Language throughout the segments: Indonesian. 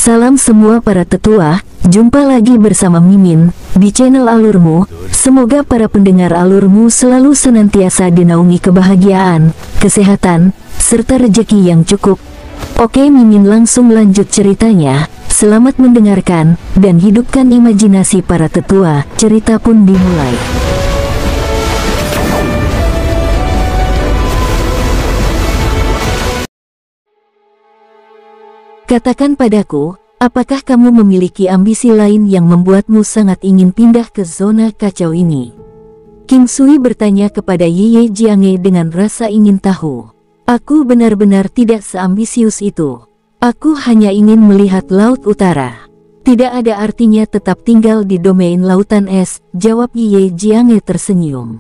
Salam semua para tetua, jumpa lagi bersama Mimin di channel Alurmu. Semoga para pendengar Alurmu selalu senantiasa dinaungi kebahagiaan, kesehatan, serta rezeki yang cukup. Oke, Mimin langsung lanjut ceritanya. Selamat mendengarkan dan hidupkan imajinasi para tetua. Cerita pun dimulai. Katakan padaku, apakah kamu memiliki ambisi lain yang membuatmu sangat ingin pindah ke zona kacau ini? King Sui bertanya kepada Ye Jianghe dengan rasa ingin tahu. Aku benar-benar tidak seambisius itu. Aku hanya ingin melihat Laut Utara. Tidak ada artinya tetap tinggal di domain lautan es, jawab Ye Jianghe tersenyum.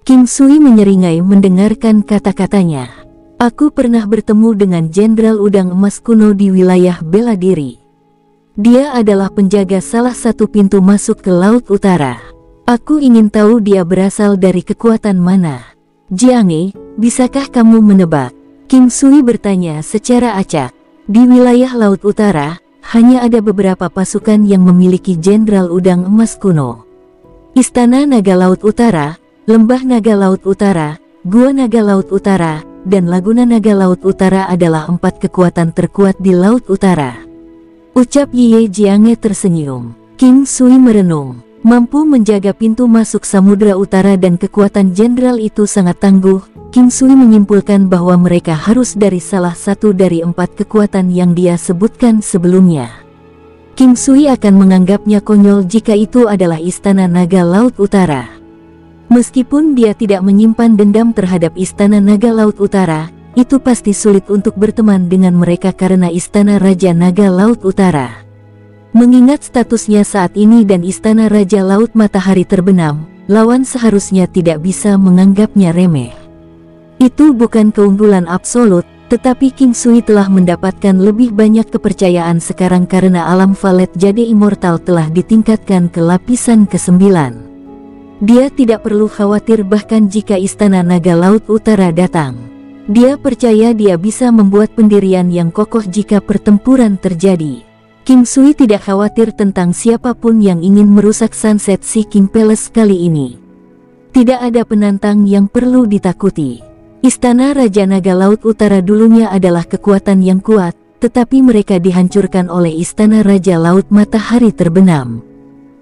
King Sui menyeringai mendengarkan kata-katanya. Aku pernah bertemu dengan Jenderal Udang Emas kuno di wilayah bela diri. Dia adalah penjaga salah satu pintu masuk ke Laut Utara. Aku ingin tahu dia berasal dari kekuatan mana. Jianghe, bisakah kamu menebak? King Sui bertanya secara acak. Di wilayah Laut Utara, hanya ada beberapa pasukan yang memiliki Jenderal Udang Emas kuno. Istana Naga Laut Utara, Lembah Naga Laut Utara, Gua Naga Laut Utara, dan Laguna Naga Laut Utara adalah 4 kekuatan terkuat di Laut Utara. Ucap Ye Jianghe tersenyum. King Sui merenung. Mampu menjaga pintu masuk Samudra Utara dan kekuatan jenderal itu sangat tangguh. King Sui menyimpulkan bahwa mereka harus dari salah satu dari 4 kekuatan yang dia sebutkan sebelumnya. King Sui akan menganggapnya konyol jika itu adalah Istana Naga Laut Utara. Meskipun dia tidak menyimpan dendam terhadap Istana Naga Laut Utara, itu pasti sulit untuk berteman dengan mereka karena Istana Raja Naga Laut Utara. Mengingat statusnya saat ini dan Istana Raja Laut Matahari terbenam, lawan seharusnya tidak bisa menganggapnya remeh. Itu bukan keunggulan absolut, tetapi King Sui telah mendapatkan lebih banyak kepercayaan sekarang karena alam Valet Jade Immortal telah ditingkatkan ke lapisan ke-9. Dia tidak perlu khawatir bahkan jika Istana Naga Laut Utara datang. Dia percaya dia bisa membuat pendirian yang kokoh jika pertempuran terjadi. King Sui tidak khawatir tentang siapapun yang ingin merusak Sunset Sea King Palace kali ini. Tidak ada penantang yang perlu ditakuti. Istana Raja Naga Laut Utara dulunya adalah kekuatan yang kuat, tetapi mereka dihancurkan oleh Istana Raja Laut Matahari terbenam.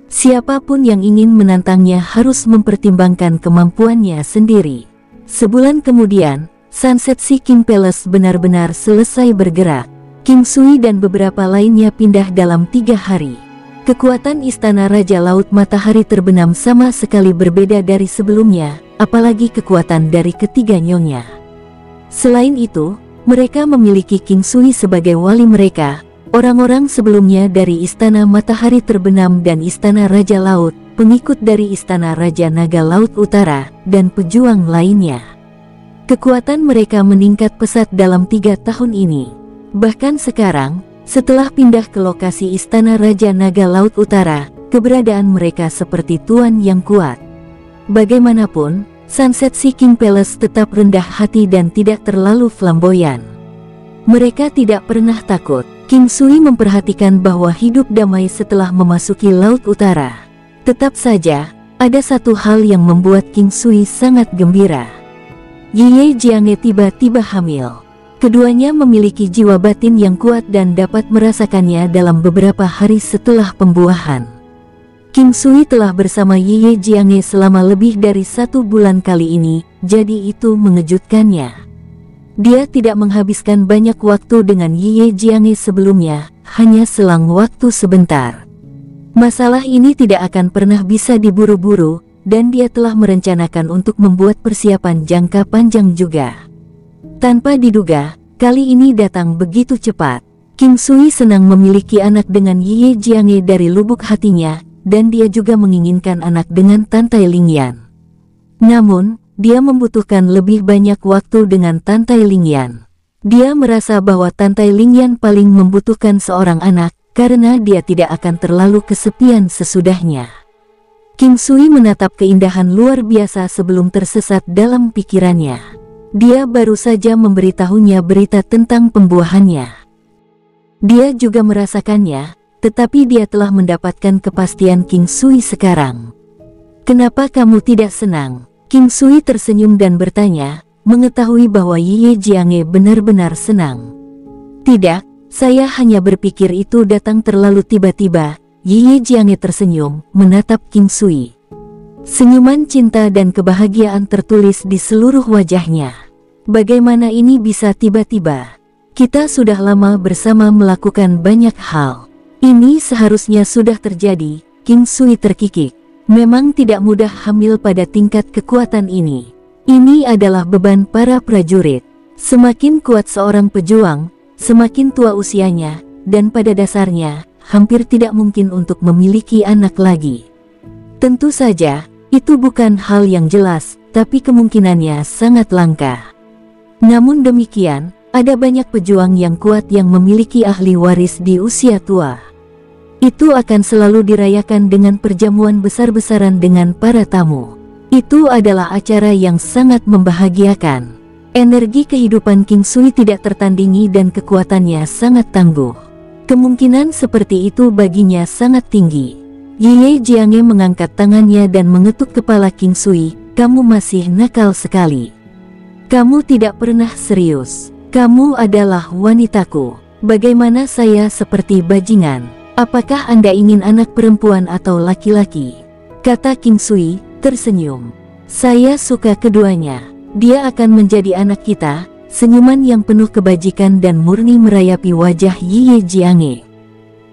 Siapapun yang ingin menantangnya harus mempertimbangkan kemampuannya sendiri. Sebulan kemudian, Sunset Sea King Palace benar-benar selesai bergerak. King Sui dan beberapa lainnya pindah dalam 3 hari. Kekuatan Istana Raja Laut Matahari terbenam sama sekali berbeda dari sebelumnya, apalagi kekuatan dari ketiga nyonya. Selain itu, mereka memiliki King Sui sebagai wali mereka. Orang-orang sebelumnya dari Istana Matahari Terbenam dan Istana Raja Laut, pengikut dari Istana Raja Naga Laut Utara, dan pejuang lainnya. Kekuatan mereka meningkat pesat dalam 3 tahun ini. Bahkan sekarang, setelah pindah ke lokasi Istana Raja Naga Laut Utara, keberadaan mereka seperti tuan yang kuat. Bagaimanapun, Sunset Sea King Palace tetap rendah hati dan tidak terlalu flamboyan. Mereka tidak pernah takut. King Sui memperhatikan bahwa hidup damai setelah memasuki Laut Utara. Tetap saja, ada satu hal yang membuat King Sui sangat gembira. Ye Jianghe tiba-tiba hamil. Keduanya memiliki jiwa batin yang kuat dan dapat merasakannya dalam beberapa hari setelah pembuahan. King Sui telah bersama Ye Jianghe selama lebih dari 1 bulan kali ini, jadi itu mengejutkannya. Dia tidak menghabiskan banyak waktu dengan Ye Jianghe sebelumnya, hanya selang waktu sebentar. Masalah ini tidak akan pernah bisa diburu-buru, dan dia telah merencanakan untuk membuat persiapan jangka panjang juga. Tanpa diduga, kali ini datang begitu cepat. King Sui senang memiliki anak dengan Ye Jianghe dari lubuk hatinya, dan dia juga menginginkan anak dengan Tantai Lingyan. Namun, dia membutuhkan lebih banyak waktu dengan Tantai Lingyan. Dia merasa bahwa Tantai Lingyan paling membutuhkan seorang anak, karena dia tidak akan terlalu kesepian sesudahnya. King Sui menatap keindahan luar biasa sebelum tersesat dalam pikirannya. Dia baru saja memberitahunya berita tentang pembuahannya. Dia juga merasakannya, tetapi dia telah mendapatkan kepastian King Sui sekarang. Kenapa kamu tidak senang? King Sui tersenyum dan bertanya, mengetahui bahwa Ye Jianghe benar-benar senang. Tidak, saya hanya berpikir itu datang terlalu tiba-tiba. Ye Jianghe tersenyum, menatap King Sui. Senyuman cinta dan kebahagiaan tertulis di seluruh wajahnya. Bagaimana ini bisa tiba-tiba? Kita sudah lama bersama melakukan banyak hal. Ini seharusnya sudah terjadi. King Sui terkikik. Memang tidak mudah hamil pada tingkat kekuatan ini. Ini adalah beban para prajurit. Semakin kuat seorang pejuang, semakin tua usianya, dan pada dasarnya, hampir tidak mungkin untuk memiliki anak lagi. Tentu saja, itu bukan hal yang jelas, tapi kemungkinannya sangat langka. Namun demikian, ada banyak pejuang yang kuat yang memiliki ahli waris di usia tua. Itu akan selalu dirayakan dengan perjamuan besar-besaran dengan para tamu. Itu adalah acara yang sangat membahagiakan. Energi kehidupan King Sui tidak tertandingi dan kekuatannya sangat tangguh. Kemungkinan seperti itu baginya sangat tinggi. Ye Jianghe mengangkat tangannya dan mengetuk kepala King Sui. Kamu masih nakal sekali. Kamu tidak pernah serius. Kamu adalah wanitaku. Bagaimana saya seperti bajingan? Apakah Anda ingin anak perempuan atau laki-laki? Kata King Sui, tersenyum. Saya suka keduanya. Dia akan menjadi anak kita. Senyuman yang penuh kebajikan dan murni merayapi wajah Ye Jianghe.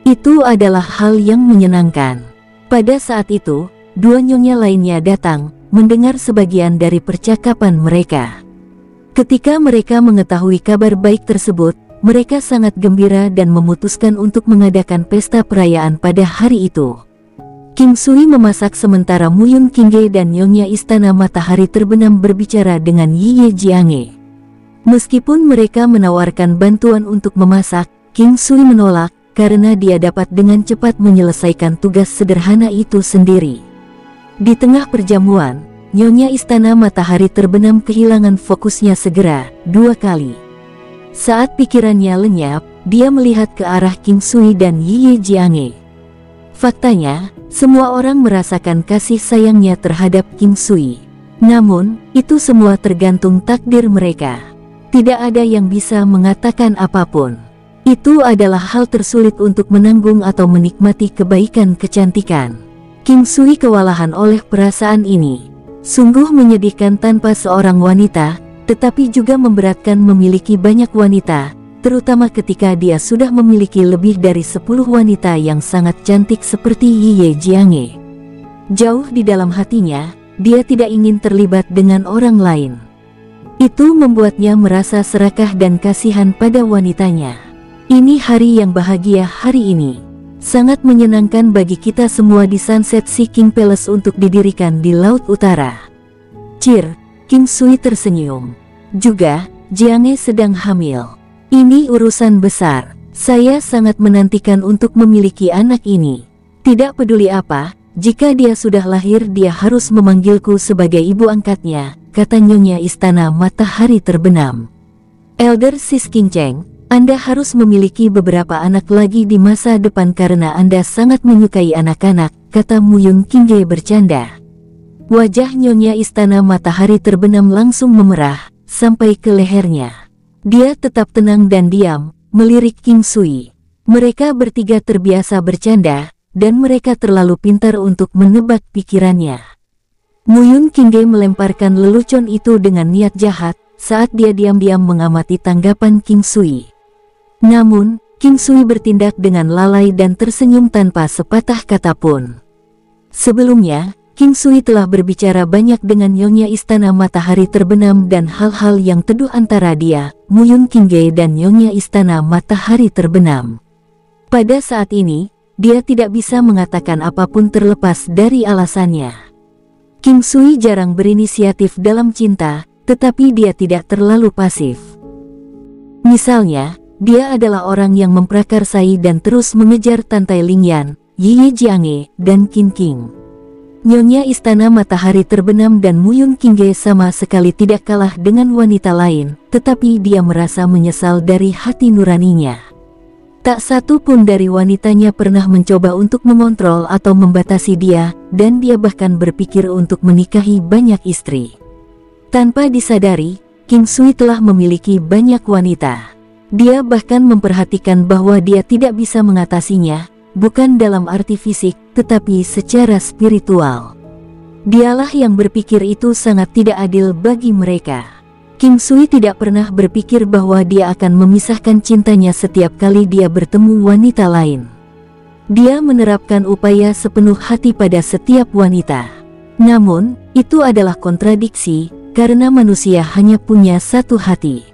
Itu adalah hal yang menyenangkan. Pada saat itu, dua nyonya lainnya datang, mendengar sebagian dari percakapan mereka. Ketika mereka mengetahui kabar baik tersebut, mereka sangat gembira dan memutuskan untuk mengadakan pesta perayaan pada hari itu. King Sui memasak sementara Muyun Qingge dan Nyonya Istana Matahari Terbenam berbicara dengan Ye Jianghe. Meskipun mereka menawarkan bantuan untuk memasak, King Sui menolak, karena dia dapat dengan cepat menyelesaikan tugas sederhana itu sendiri. Di tengah perjamuan, Nyonya Istana Matahari Terbenam kehilangan fokusnya segera, 2 kali. Saat pikirannya lenyap, dia melihat ke arah King Sui dan Ye Jianghe. Faktanya, semua orang merasakan kasih sayangnya terhadap King Sui. Namun, itu semua tergantung takdir mereka. Tidak ada yang bisa mengatakan apapun. Itu adalah hal tersulit untuk menanggung atau menikmati kebaikan kecantikan. King Sui kewalahan oleh perasaan ini. Sungguh menyedihkan tanpa seorang wanita, tetapi juga memberatkan memiliki banyak wanita, terutama ketika dia sudah memiliki lebih dari 10 wanita yang sangat cantik seperti Ye Jianghe. Jauh di dalam hatinya, dia tidak ingin terlibat dengan orang lain. Itu membuatnya merasa serakah dan kasihan pada wanitanya. Ini hari yang bahagia hari ini. Sangat menyenangkan bagi kita semua di Sunset Sea King Palace untuk didirikan di Laut Utara. Cir, King Sui tersenyum. Juga, Jianghe sedang hamil. Ini urusan besar. Saya sangat menantikan untuk memiliki anak ini. Tidak peduli apa, jika dia sudah lahir dia harus memanggilku sebagai ibu angkatnya, kata Nyonya Istana Matahari Terbenam. Elder Sis King Cheng, Anda harus memiliki beberapa anak lagi di masa depan karena Anda sangat menyukai anak-anak, kata Muyun Qingge bercanda. Wajah Nyonya Istana Matahari Terbenam langsung memerah, sampai ke lehernya. Dia tetap tenang dan diam, melirik King Sui. Mereka bertiga terbiasa bercanda, dan mereka terlalu pintar untuk menebak pikirannya. Muyun Qingge melemparkan lelucon itu dengan niat jahat, saat dia diam-diam mengamati tanggapan King Sui. Namun, King Sui bertindak dengan lalai dan tersenyum tanpa sepatah kata pun. Sebelumnya, King Sui telah berbicara banyak dengan Nyonya Istana Matahari Terbenam dan hal-hal yang teduh antara dia, Muyun Qingge dan Nyonya Istana Matahari Terbenam. Pada saat ini, dia tidak bisa mengatakan apapun terlepas dari alasannya. King Sui jarang berinisiatif dalam cinta, tetapi dia tidak terlalu pasif. Misalnya, dia adalah orang yang memprakarsai dan terus mengejar Tantai Lingyan, Ye Jianghe, dan Qin Qing. Nyonya Istana Matahari Terbenam dan Muyun Qingge sama sekali tidak kalah dengan wanita lain, tetapi dia merasa menyesal dari hati nuraninya. Tak satu pun dari wanitanya pernah mencoba untuk mengontrol atau membatasi dia, dan dia bahkan berpikir untuk menikahi banyak istri. Tanpa disadari, King Sui telah memiliki banyak wanita. Dia bahkan memperhatikan bahwa dia tidak bisa mengatasinya, bukan dalam arti fisik, tetapi secara spiritual. Dialah yang berpikir itu sangat tidak adil bagi mereka. King Sui tidak pernah berpikir bahwa dia akan memisahkan cintanya setiap kali dia bertemu wanita lain. Dia menerapkan upaya sepenuh hati pada setiap wanita. Namun, itu adalah kontradiksi, karena manusia hanya punya satu hati.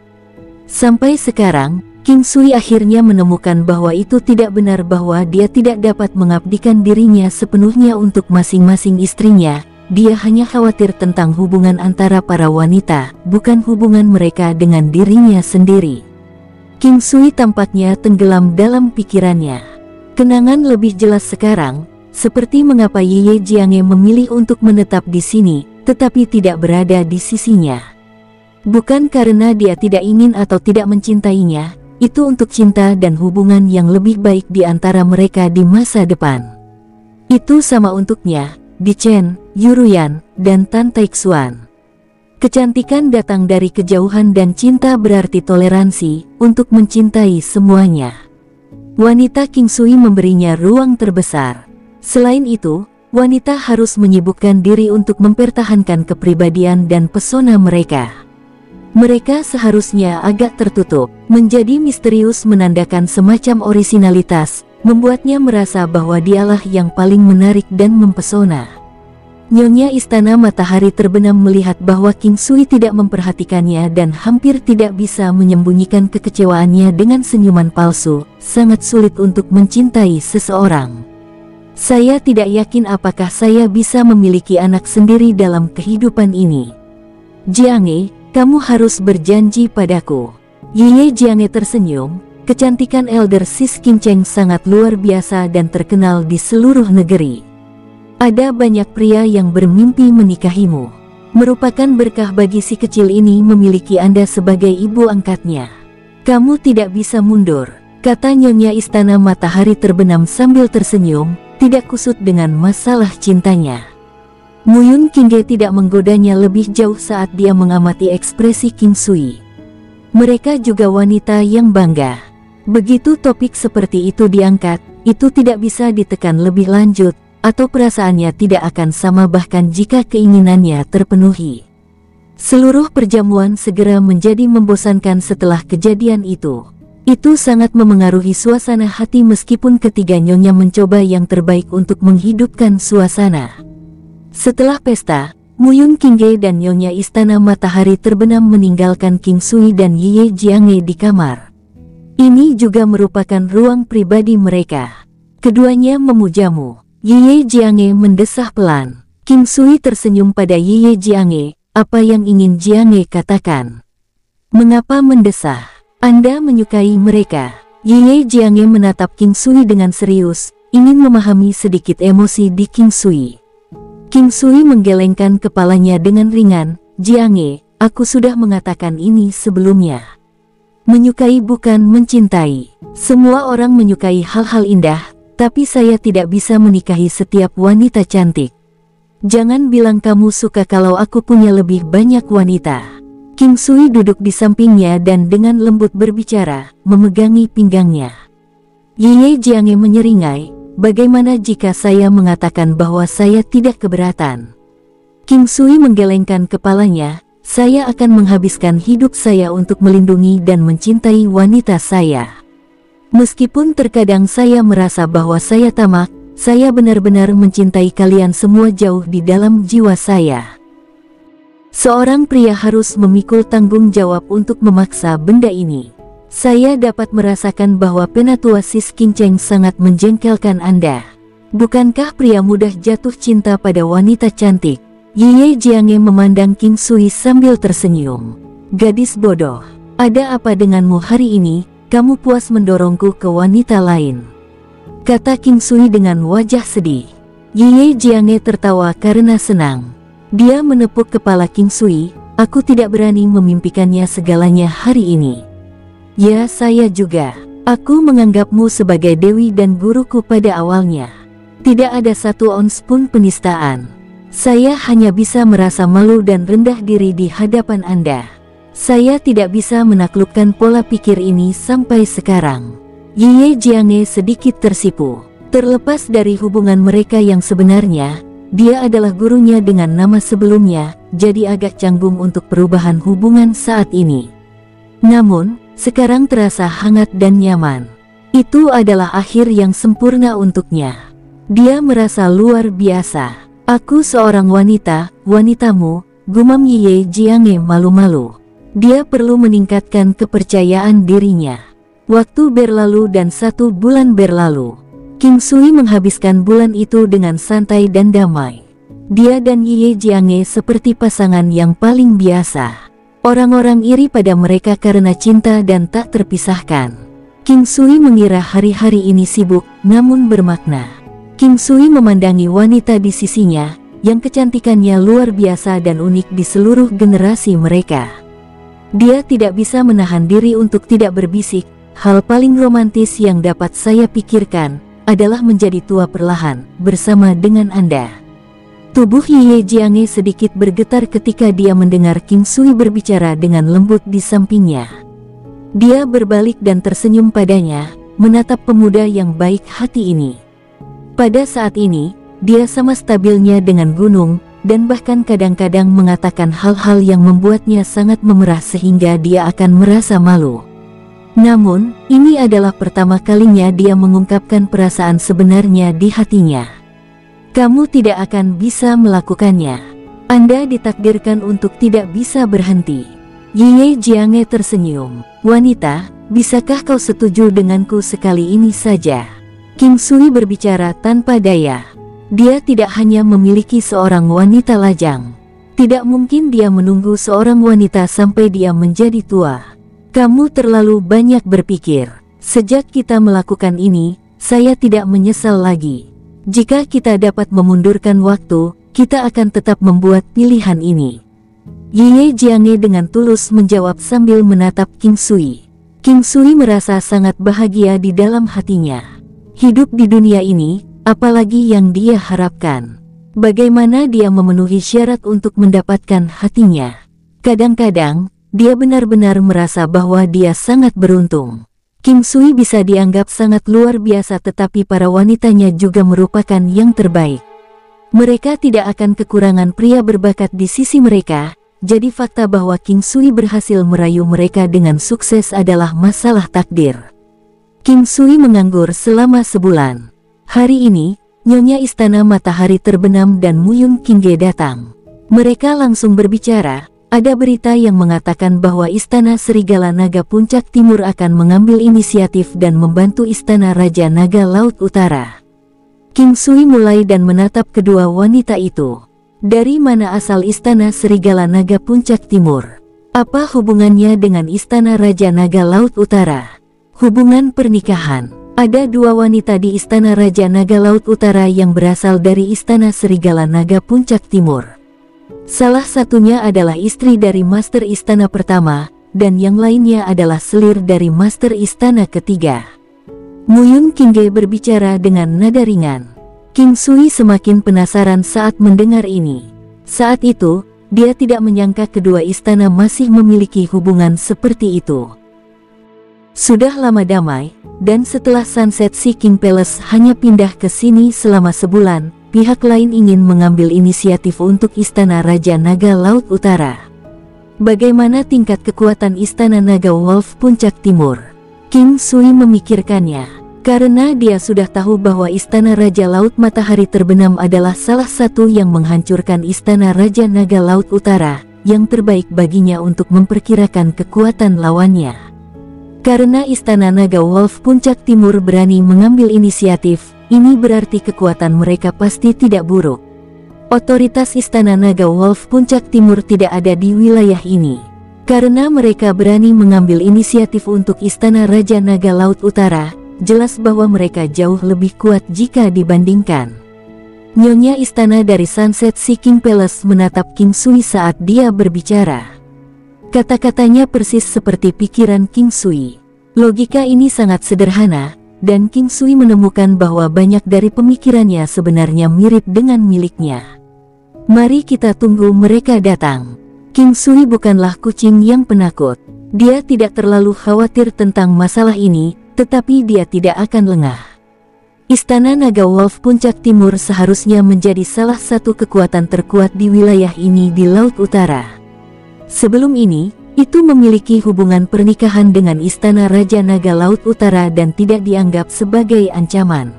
Sampai sekarang, King Sui akhirnya menemukan bahwa itu tidak benar, bahwa dia tidak dapat mengabdikan dirinya sepenuhnya untuk masing-masing istrinya. Dia hanya khawatir tentang hubungan antara para wanita, bukan hubungan mereka dengan dirinya sendiri. King Sui tampaknya tenggelam dalam pikirannya. Kenangan lebih jelas sekarang, seperti mengapa Ye Jianghe memilih untuk menetap di sini, tetapi tidak berada di sisinya. Bukan karena dia tidak ingin atau tidak mencintainya, itu untuk cinta dan hubungan yang lebih baik di antara mereka di masa depan. Itu sama untuknya, Di Chen, Yuruyan, dan Tan Taixuan. Kecantikan datang dari kejauhan dan cinta berarti toleransi untuk mencintai semuanya. Wanita King Sui memberinya ruang terbesar. Selain itu, wanita harus menyibukkan diri untuk mempertahankan kepribadian dan pesona mereka. Mereka seharusnya agak tertutup, menjadi misterius, menandakan semacam orisinalitas, membuatnya merasa bahwa dialah yang paling menarik dan mempesona. Nyonya Istana Matahari terbenam melihat bahwa King Sui tidak memperhatikannya dan hampir tidak bisa menyembunyikan kekecewaannya dengan senyuman palsu. Sangat sulit untuk mencintai seseorang. Saya tidak yakin apakah saya bisa memiliki anak sendiri dalam kehidupan ini. Jianghe, kamu harus berjanji padaku. Ye Jianghe tersenyum. Kecantikan Elder Sis Qin Cheng sangat luar biasa dan terkenal di seluruh negeri. Ada banyak pria yang bermimpi menikahimu. Merupakan berkah bagi si kecil ini memiliki Anda sebagai ibu angkatnya. Kamu tidak bisa mundur, kata Nyonya Istana Matahari terbenam sambil tersenyum, tidak kusut dengan masalah cintanya. Muyun Qingge tidak menggodanya lebih jauh saat dia mengamati ekspresi King Sui. Mereka juga wanita yang bangga. Begitu topik seperti itu diangkat, itu tidak bisa ditekan lebih lanjut, atau perasaannya tidak akan sama bahkan jika keinginannya terpenuhi. Seluruh perjamuan segera menjadi membosankan setelah kejadian itu. Itu sangat memengaruhi suasana hati meskipun ketiga nyonya mencoba yang terbaik untuk menghidupkan suasana. Setelah pesta, Muyun Qingge dan Nyonya Istana Matahari terbenam meninggalkan King Sui dan Ye Jianghe di kamar. Ini juga merupakan ruang pribadi mereka. Keduanya memujamu. Ye Jianghe mendesah pelan. King Sui tersenyum pada Ye Jianghe. Apa yang ingin Jianghe katakan? Mengapa mendesah? Anda menyukai mereka? Ye Jianghe menatap King Sui dengan serius, ingin memahami sedikit emosi di King Sui. King Sui menggelengkan kepalanya dengan ringan. Jianghe, aku sudah mengatakan ini sebelumnya. Menyukai bukan mencintai. Semua orang menyukai hal-hal indah, tapi saya tidak bisa menikahi setiap wanita cantik. Jangan bilang kamu suka kalau aku punya lebih banyak wanita. King Sui duduk di sampingnya dan dengan lembut berbicara, memegangi pinggangnya. Ye Jianghe menyeringai, bagaimana jika saya mengatakan bahwa saya tidak keberatan? King Sui menggelengkan kepalanya. Saya akan menghabiskan hidup saya untuk melindungi dan mencintai wanita saya. Meskipun terkadang saya merasa bahwa saya tamak, saya benar-benar mencintai kalian semua jauh di dalam jiwa saya. Seorang pria harus memikul tanggung jawab untuk memaksa benda ini. Saya dapat merasakan bahwa penatua Sis Qin Cheng sangat menjengkelkan Anda. Bukankah pria mudah jatuh cinta pada wanita cantik? Ye Jianghe memandang King Sui sambil tersenyum. Gadis bodoh, ada apa denganmu hari ini? Kamu puas mendorongku ke wanita lain? Kata King Sui dengan wajah sedih. Ye Jianghe tertawa karena senang. Dia menepuk kepala King Sui. Aku tidak berani memimpikannya segalanya hari ini. Ya, saya juga. Aku menganggapmu sebagai dewi dan guruku pada awalnya. Tidak ada satu ons pun penistaan. Saya hanya bisa merasa malu dan rendah diri di hadapan Anda. Saya tidak bisa menaklukkan pola pikir ini sampai sekarang. Ye Jiange sedikit tersipu. Terlepas dari hubungan mereka yang sebenarnya, dia adalah gurunya dengan nama sebelumnya, jadi agak canggung untuk perubahan hubungan saat ini. Namun, sekarang terasa hangat dan nyaman. Itu adalah akhir yang sempurna untuknya. Dia merasa luar biasa. Aku seorang wanita, wanitamu, gumam Ye Jiange malu-malu. Dia perlu meningkatkan kepercayaan dirinya. Waktu berlalu dan 1 bulan berlalu. King Sui menghabiskan bulan itu dengan santai dan damai. Dia dan Ye Jiange seperti pasangan yang paling biasa. Orang-orang iri pada mereka karena cinta dan tak terpisahkan. King Sui mengira hari-hari ini sibuk, namun bermakna. King Sui memandangi wanita di sisinya, yang kecantikannya luar biasa dan unik di seluruh generasi mereka. Dia tidak bisa menahan diri untuk tidak berbisik, hal paling romantis yang dapat saya pikirkan adalah menjadi tua perlahan, bersama dengan Anda. Tubuh Ye Jiange sedikit bergetar ketika dia mendengar King Sui berbicara dengan lembut di sampingnya. Dia berbalik dan tersenyum padanya, menatap pemuda yang baik hati ini. Pada saat ini, dia sama stabilnya dengan gunung, dan bahkan kadang-kadang mengatakan hal-hal yang membuatnya sangat memerah sehingga dia akan merasa malu. Namun, ini adalah pertama kalinya dia mengungkapkan perasaan sebenarnya di hatinya. Kamu tidak akan bisa melakukannya. Anda ditakdirkan untuk tidak bisa berhenti. Ye Jiange tersenyum. Wanita, bisakah kau setuju denganku sekali ini saja? King Sui berbicara tanpa daya. Dia tidak hanya memiliki seorang wanita lajang. Tidak mungkin dia menunggu seorang wanita sampai dia menjadi tua. Kamu terlalu banyak berpikir. Sejak kita melakukan ini, saya tidak menyesal lagi. Jika kita dapat memundurkan waktu, kita akan tetap membuat pilihan ini. Ye Jiange dengan tulus menjawab sambil menatap King Sui. King Sui merasa sangat bahagia di dalam hatinya. Hidup di dunia ini, apalagi yang dia harapkan. Bagaimana dia memenuhi syarat untuk mendapatkan hatinya? Kadang-kadang, dia benar-benar merasa bahwa dia sangat beruntung. King Sui bisa dianggap sangat luar biasa, tetapi para wanitanya juga merupakan yang terbaik. Mereka tidak akan kekurangan pria berbakat di sisi mereka, jadi fakta bahwa King Sui berhasil merayu mereka dengan sukses adalah masalah takdir. King Sui menganggur selama sebulan. Hari ini, Nyonya Istana Matahari Terbenam dan Muyun Qingge datang. Mereka langsung berbicara. Ada berita yang mengatakan bahwa Istana Serigala Naga Puncak Timur akan mengambil inisiatif dan membantu Istana Raja Naga Laut Utara. King Sui mulai dan menatap kedua wanita itu. Dari mana asal Istana Serigala Naga Puncak Timur? Apa hubungannya dengan Istana Raja Naga Laut Utara? Hubungan pernikahan. Ada 2 wanita di Istana Raja Naga Laut Utara yang berasal dari Istana Serigala Naga Puncak Timur. Salah satunya adalah istri dari Master Istana pertama, dan yang lainnya adalah selir dari Master Istana ketiga. Muyun Qingge berbicara dengan nada ringan. King Sui semakin penasaran saat mendengar ini. Saat itu, dia tidak menyangka kedua istana masih memiliki hubungan seperti itu. Sudah lama damai, dan setelah Sunset Sea King Palace hanya pindah ke sini selama sebulan, pihak lain ingin mengambil inisiatif untuk Istana Raja Naga Laut Utara. Bagaimana tingkat kekuatan Istana Naga Wolf Puncak Timur? King Sui memikirkannya, karena dia sudah tahu bahwa Istana Raja Laut Matahari Terbenam adalah salah satu yang menghancurkan Istana Raja Naga Laut Utara, yang terbaik baginya untuk memperkirakan kekuatan lawannya. Karena Istana Naga Wolf Puncak Timur berani mengambil inisiatif, ini berarti kekuatan mereka pasti tidak buruk. Otoritas Istana Naga Wolf Puncak Timur tidak ada di wilayah ini. Karena mereka berani mengambil inisiatif untuk Istana Raja Naga Laut Utara, jelas bahwa mereka jauh lebih kuat jika dibandingkan. Nyonya Istana dari Sunset Sea King Palace menatap King Sui saat dia berbicara. Kata-katanya persis seperti pikiran King Sui. Logika ini sangat sederhana, dan King Sui menemukan bahwa banyak dari pemikirannya sebenarnya mirip dengan miliknya. Mari kita tunggu mereka datang. King Sui bukanlah kucing yang penakut. Dia tidak terlalu khawatir tentang masalah ini, tetapi dia tidak akan lengah. Istana Naga Wolf Puncak Timur seharusnya menjadi salah satu kekuatan terkuat di wilayah ini di Laut Utara. Sebelum ini, itu memiliki hubungan pernikahan dengan Istana Raja Naga Laut Utara dan tidak dianggap sebagai ancaman.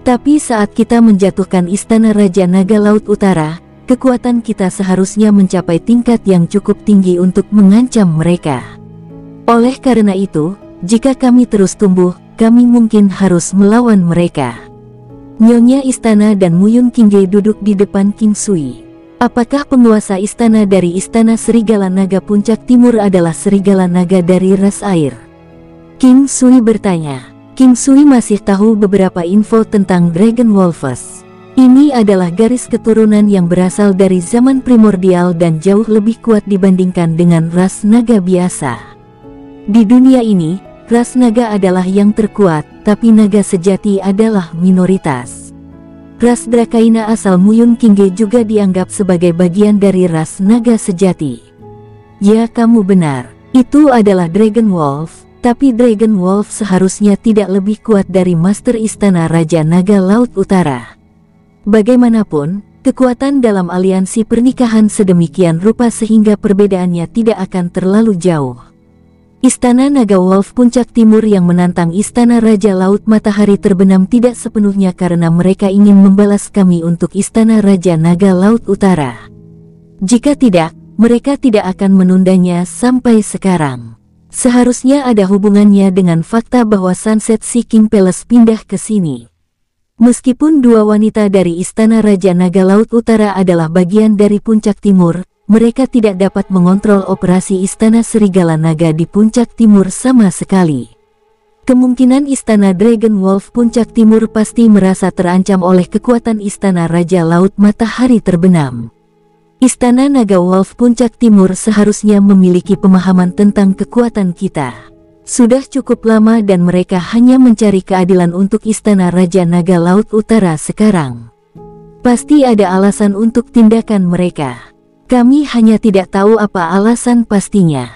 Tapi saat kita menjatuhkan Istana Raja Naga Laut Utara, kekuatan kita seharusnya mencapai tingkat yang cukup tinggi untuk mengancam mereka. Oleh karena itu, jika kami terus tumbuh, kami mungkin harus melawan mereka. Nyonya Istana dan Muyun Qingge duduk di depan King Sui. Apakah penguasa istana dari Istana Serigala Naga Puncak Timur adalah serigala naga dari ras air? King Sui bertanya. King Sui masih tahu beberapa info tentang Dragon Wolves. Ini adalah garis keturunan yang berasal dari zaman primordial dan jauh lebih kuat dibandingkan dengan ras naga biasa. Di dunia ini, ras naga adalah yang terkuat, tapi naga sejati adalah minoritas. Ras Drakaina asal Muyun Qingge juga dianggap sebagai bagian dari ras naga sejati. Ya, kamu benar. Itu adalah Dragon Wolf, tapi Dragon Wolf seharusnya tidak lebih kuat dari Master Istana Raja Naga Laut Utara. Bagaimanapun, kekuatan dalam aliansi pernikahan sedemikian rupa sehingga perbedaannya tidak akan terlalu jauh. Istana Naga Wolf Puncak Timur yang menantang Istana Raja Laut Matahari Terbenam tidak sepenuhnya karena mereka ingin membalas kami untuk Istana Raja Naga Laut Utara. Jika tidak, mereka tidak akan menundanya sampai sekarang. Seharusnya ada hubungannya dengan fakta bahwa Sunset Seeking Palace pindah ke sini. Meskipun dua wanita dari Istana Raja Naga Laut Utara adalah bagian dari Puncak Timur, mereka tidak dapat mengontrol operasi Istana Serigala Naga di Puncak Timur sama sekali. Kemungkinan Istana Dragon Wolf Puncak Timur pasti merasa terancam oleh kekuatan Istana Raja Laut Matahari Terbenam. Istana Naga Wolf Puncak Timur seharusnya memiliki pemahaman tentang kekuatan kita. Sudah cukup lama dan mereka hanya mencari keadilan untuk Istana Raja Naga Laut Utara sekarang. Pasti ada alasan untuk tindakan mereka. Kami hanya tidak tahu apa alasan pastinya.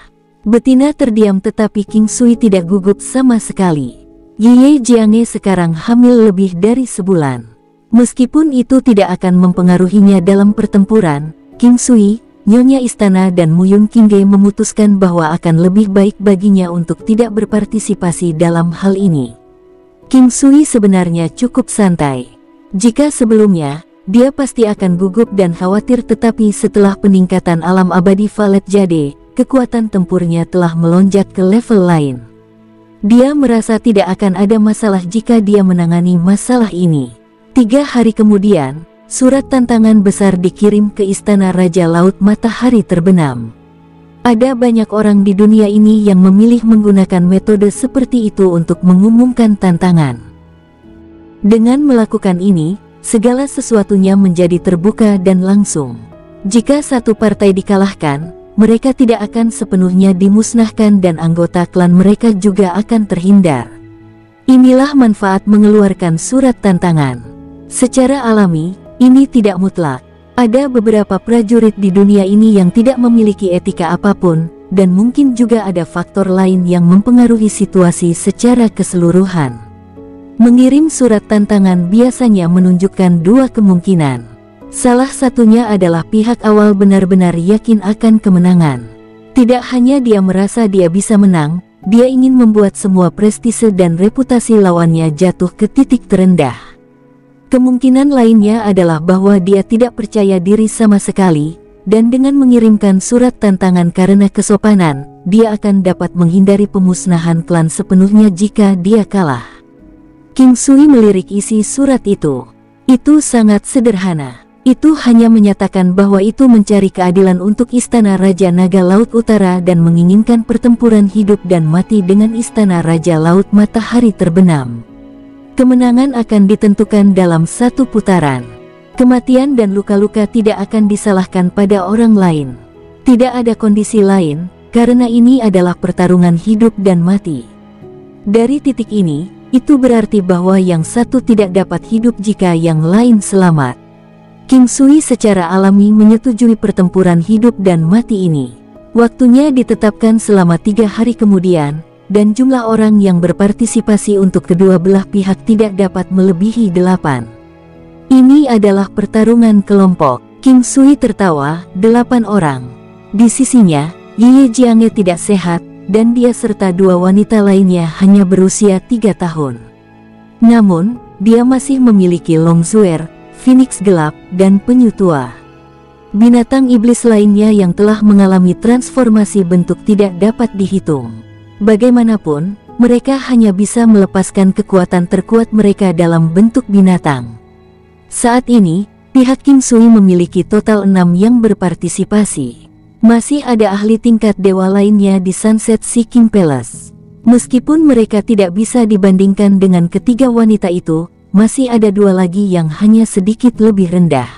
Betina terdiam tetapi King Sui tidak gugup sama sekali. Ye Jiange sekarang hamil lebih dari sebulan. Meskipun itu tidak akan mempengaruhinya dalam pertempuran, King Sui, Nyonya Istana dan Muyun Qingge memutuskan bahwa akan lebih baik baginya untuk tidak berpartisipasi dalam hal ini. King Sui sebenarnya cukup santai. Jika sebelumnya, dia pasti akan gugup dan khawatir, tetapi setelah peningkatan alam abadi Valet Jade, kekuatan tempurnya telah melonjak ke level lain. Dia merasa tidak akan ada masalah jika dia menangani masalah ini. 3 hari kemudian, surat tantangan besar dikirim ke Istana Raja Laut Matahari Terbenam. Ada banyak orang di dunia ini yang memilih menggunakan metode seperti itu untuk mengumumkan tantangan. Dengan melakukan ini, segala sesuatunya menjadi terbuka dan langsung. Jika satu partai dikalahkan, mereka tidak akan sepenuhnya dimusnahkan dan anggota klan mereka juga akan terhindar. Inilah manfaat mengeluarkan surat tantangan. Secara alami, ini tidak mutlak. Ada beberapa prajurit di dunia ini yang tidak memiliki etika apapun, dan mungkin juga ada faktor lain yang mempengaruhi situasi secara keseluruhan. Mengirim surat tantangan biasanya menunjukkan dua kemungkinan. Salah satunya adalah pihak awal benar-benar yakin akan kemenangan. Tidak hanya dia merasa dia bisa menang, dia ingin membuat semua prestise dan reputasi lawannya jatuh ke titik terendah. Kemungkinan lainnya adalah bahwa dia tidak percaya diri sama sekali, dan dengan mengirimkan surat tantangan karena kesopanan, dia akan dapat menghindari pemusnahan klan sepenuhnya jika dia kalah. King Sui melirik isi surat itu. Itu sangat sederhana. Itu hanya menyatakan bahwa itu mencari keadilan untuk Istana Raja Naga Laut Utara dan menginginkan pertempuran hidup dan mati dengan Istana Raja Laut Matahari Terbenam. Kemenangan akan ditentukan dalam satu putaran. Kematian dan luka-luka tidak akan disalahkan pada orang lain. Tidak ada kondisi lain, karena ini adalah pertarungan hidup dan mati. Dari titik ini, itu berarti bahwa yang satu tidak dapat hidup jika yang lain selamat. King Sui secara alami menyetujui pertempuran hidup dan mati ini. Waktunya ditetapkan selama 3 hari kemudian, dan jumlah orang yang berpartisipasi untuk kedua belah pihak tidak dapat melebihi 8. Ini adalah pertarungan kelompok. King Sui tertawa, 8 orang. Di sisinya, Ye Jianghe tidak sehat, dan dia serta 2 wanita lainnya hanya berusia 3 tahun. Namun, dia masih memiliki Longzuer, Phoenix gelap, dan penyu tua. Binatang iblis lainnya yang telah mengalami transformasi bentuk tidak dapat dihitung. Bagaimanapun, mereka hanya bisa melepaskan kekuatan terkuat mereka dalam bentuk binatang. Saat ini, pihak King Sui memiliki total 6 yang berpartisipasi. Masih ada ahli tingkat dewa lainnya di Sunset Sea King Palace. Meskipun mereka tidak bisa dibandingkan dengan ketiga wanita itu, masih ada 2 lagi yang hanya sedikit lebih rendah.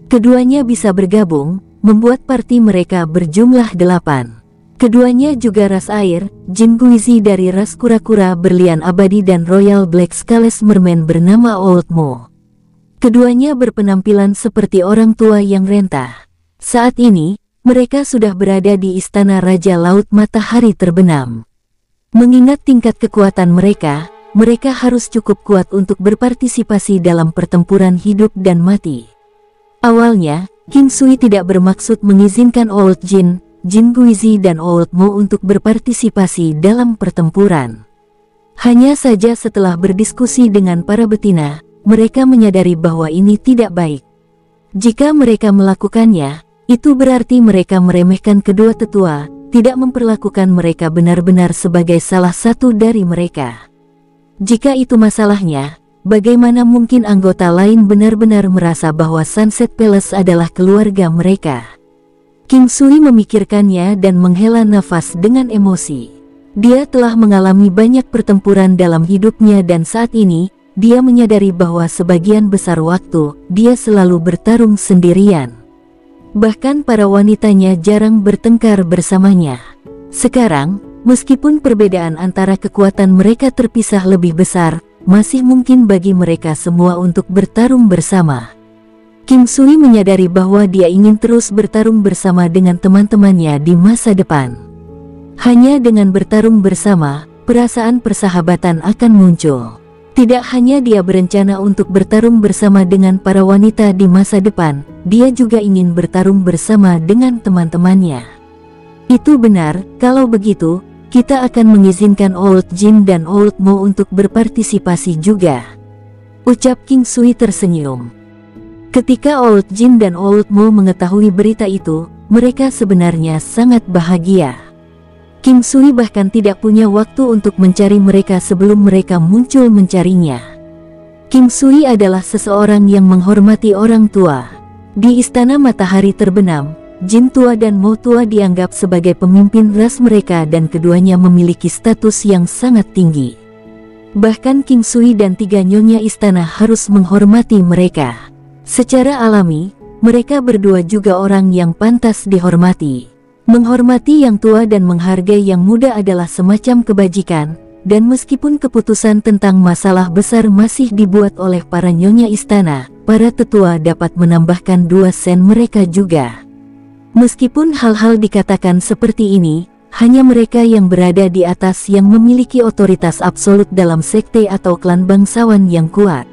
Keduanya bisa bergabung, membuat parti mereka berjumlah 8. Keduanya juga ras air, Jin Guizi dari ras kura-kura berlian abadi dan Royal Black Scales Merman bernama Old Mo. Keduanya berpenampilan seperti orang tua yang renta. Saat ini, mereka sudah berada di Istana Raja Laut Matahari Terbenam. Mengingat tingkat kekuatan mereka harus cukup kuat untuk berpartisipasi dalam pertempuran hidup dan mati. Awalnya, King Sui tidak bermaksud mengizinkan Old Jin, Jin Guizi dan Old Mo untuk berpartisipasi dalam pertempuran. Hanya saja setelah berdiskusi dengan para betina, mereka menyadari bahwa ini tidak baik. Jika mereka melakukannya, itu berarti mereka meremehkan kedua tetua, tidak memperlakukan mereka benar-benar sebagai salah satu dari mereka. Jika itu masalahnya, bagaimana mungkin anggota lain benar-benar merasa bahwa Sunset Palace adalah keluarga mereka? King Sui memikirkannya dan menghela nafas dengan emosi. Dia telah mengalami banyak pertempuran dalam hidupnya dan saat ini, dia menyadari bahwa sebagian besar waktu, dia selalu bertarung sendirian. Bahkan para wanitanya jarang bertengkar bersamanya. Sekarang, meskipun perbedaan antara kekuatan mereka terpisah lebih besar, masih mungkin bagi mereka semua untuk bertarung bersama. King Sui menyadari bahwa dia ingin terus bertarung bersama dengan teman-temannya di masa depan. Hanya dengan bertarung bersama, perasaan persahabatan akan muncul. Tidak hanya dia berencana untuk bertarung bersama dengan para wanita di masa depan, dia juga ingin bertarung bersama dengan teman-temannya. Itu benar, kalau begitu, kita akan mengizinkan Old Jin dan Old Mo untuk berpartisipasi juga. Ucap King Sui tersenyum. Ketika Old Jin dan Old Mo mengetahui berita itu, mereka sebenarnya sangat bahagia. King Sui bahkan tidak punya waktu untuk mencari mereka sebelum mereka muncul mencarinya. King Sui adalah seseorang yang menghormati orang tua. Di Istana Matahari Terbenam, Jin tua dan Mo tua dianggap sebagai pemimpin ras mereka dan keduanya memiliki status yang sangat tinggi. Bahkan King Sui dan 3 nyonya istana harus menghormati mereka. Secara alami, mereka berdua juga orang yang pantas dihormati. Menghormati yang tua dan menghargai yang muda adalah semacam kebajikan, dan meskipun keputusan tentang masalah besar masih dibuat oleh para nyonya istana, para tetua dapat menambahkan 2 sen mereka juga. Meskipun hal-hal dikatakan seperti ini, hanya mereka yang berada di atas yang memiliki otoritas absolut dalam sekte atau klan bangsawan yang kuat.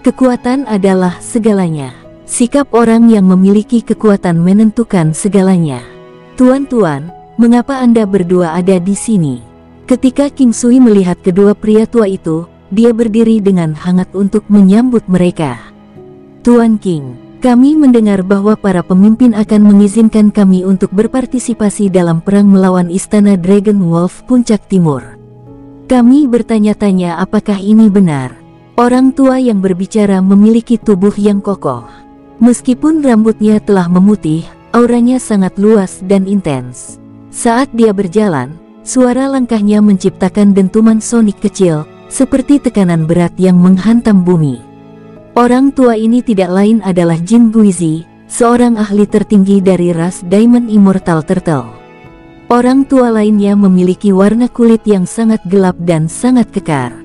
Kekuatan adalah segalanya. Sikap orang yang memiliki kekuatan menentukan segalanya. Tuan-tuan, mengapa Anda berdua ada di sini? Ketika King Sui melihat kedua pria tua itu, dia berdiri dengan hangat untuk menyambut mereka. Tuan King, kami mendengar bahwa para pemimpin akan mengizinkan kami untuk berpartisipasi dalam perang melawan Istana Dragon Wolf Puncak Timur. Kami bertanya-tanya apakah ini benar. Orang tua yang berbicara memiliki tubuh yang kokoh. Meskipun rambutnya telah memutih, auranya sangat luas dan intens. Saat dia berjalan, suara langkahnya menciptakan dentuman sonik kecil, seperti tekanan berat yang menghantam bumi. Orang tua ini tidak lain adalah Jin Guizi, seorang ahli tertinggi dari ras Diamond Immortal Turtle. Orang tua lainnya memiliki warna kulit yang sangat gelap dan sangat kekar.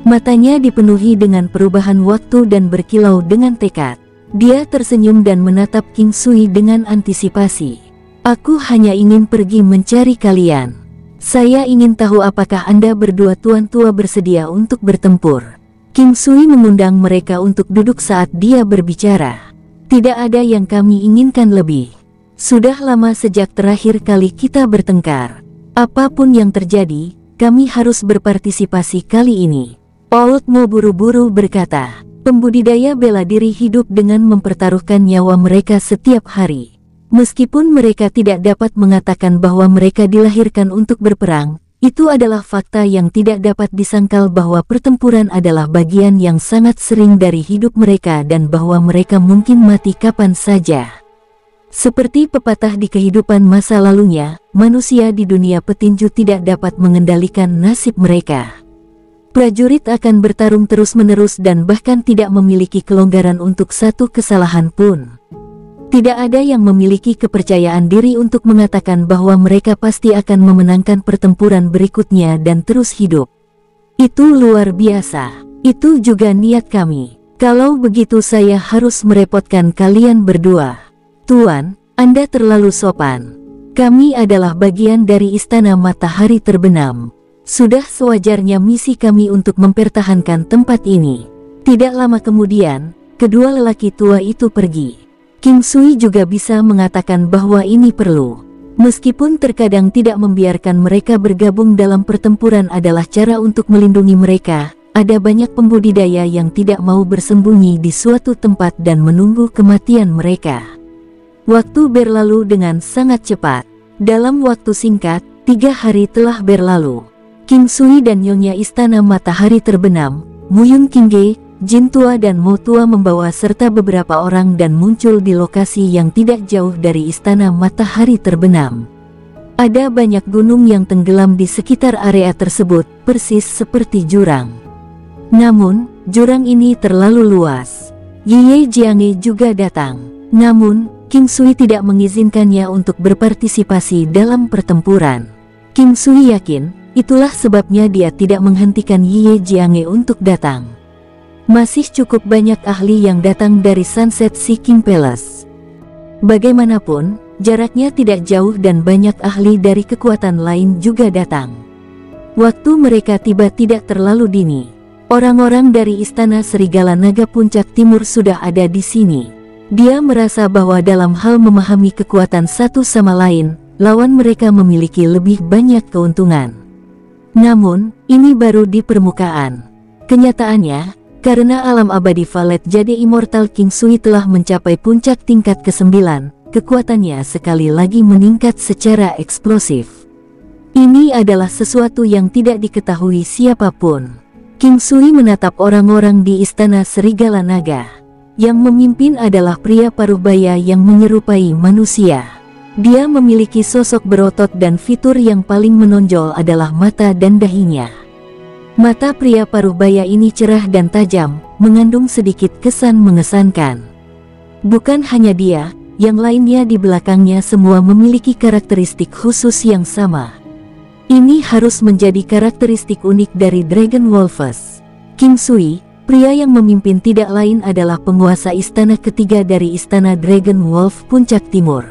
Matanya dipenuhi dengan perubahan waktu dan berkilau dengan tekad. Dia tersenyum dan menatap King Sui dengan antisipasi. Aku hanya ingin pergi mencari kalian. Saya ingin tahu apakah Anda berdua tuan tua bersedia untuk bertempur. King Sui mengundang mereka untuk duduk saat dia berbicara. Tidak ada yang kami inginkan lebih. Sudah lama sejak terakhir kali kita bertengkar. Apapun yang terjadi, kami harus berpartisipasi kali ini. Paul Mo buru-buru berkata. Pembudidaya bela diri hidup dengan mempertaruhkan nyawa mereka setiap hari. Meskipun mereka tidak dapat mengatakan bahwa mereka dilahirkan untuk berperang, itu adalah fakta yang tidak dapat disangkal bahwa pertempuran adalah bagian yang sangat sering dari hidup mereka dan bahwa mereka mungkin mati kapan saja. Seperti pepatah di kehidupan masa lalunya, manusia di dunia petinju tidak dapat mengendalikan nasib mereka. Prajurit akan bertarung terus-menerus dan bahkan tidak memiliki kelonggaran untuk satu kesalahan pun. Tidak ada yang memiliki kepercayaan diri untuk mengatakan bahwa mereka pasti akan memenangkan pertempuran berikutnya dan terus hidup. Itu luar biasa. Itu juga niat kami. Kalau begitu saya harus merepotkan kalian berdua. Tuan, Anda terlalu sopan. Kami adalah bagian dari Istana Matahari Terbenam. Sudah sewajarnya misi kami untuk mempertahankan tempat ini. Tidak lama kemudian, kedua lelaki tua itu pergi. King Sui juga bisa mengatakan bahwa ini perlu. Meskipun terkadang tidak membiarkan mereka bergabung dalam pertempuran adalah cara untuk melindungi mereka, ada banyak pembudidaya yang tidak mau bersembunyi di suatu tempat dan menunggu kematian mereka. Waktu berlalu dengan sangat cepat. Dalam waktu singkat, 3 hari telah berlalu. King Sui dan Nyonya Istana Matahari Terbenam, Muyun Qingge, Jin Tua dan Mo Tua membawa serta beberapa orang dan muncul di lokasi yang tidak jauh dari Istana Matahari Terbenam. Ada banyak gunung yang tenggelam di sekitar area tersebut, persis seperti jurang. Namun, jurang ini terlalu luas. Ye Jiange juga datang. Namun, King Sui tidak mengizinkannya untuk berpartisipasi dalam pertempuran. King Sui yakin, itulah sebabnya dia tidak menghentikan Ye Jiange untuk datang. Masih cukup banyak ahli yang datang dari Sunset Seeking Palace. Bagaimanapun, jaraknya tidak jauh dan banyak ahli dari kekuatan lain juga datang. Waktu mereka tiba tidak terlalu dini. Orang-orang dari Istana Serigala Naga Puncak Timur sudah ada di sini. Dia merasa bahwa dalam hal memahami kekuatan satu sama lain, lawan mereka memiliki lebih banyak keuntungan. Namun, ini baru di permukaan. Kenyataannya, karena alam abadi Valet Jade Immortal King Sui telah mencapai puncak tingkat ke-9, kekuatannya sekali lagi meningkat secara eksplosif. Ini adalah sesuatu yang tidak diketahui siapapun. King Sui menatap orang-orang di Istana Serigala Naga. Yang memimpin adalah pria paruhbaya yang menyerupai manusia. Dia memiliki sosok berotot dan fitur yang paling menonjol adalah mata dan dahinya. Mata pria paruhbaya ini cerah dan tajam, mengandung sedikit kesan mengesankan. Bukan hanya dia, yang lainnya di belakangnya semua memiliki karakteristik khusus yang sama. Ini harus menjadi karakteristik unik dari Dragon Wolves. King Sui, pria yang memimpin tidak lain adalah penguasa istana ketiga dari Istana Dragon Wolf Puncak Timur.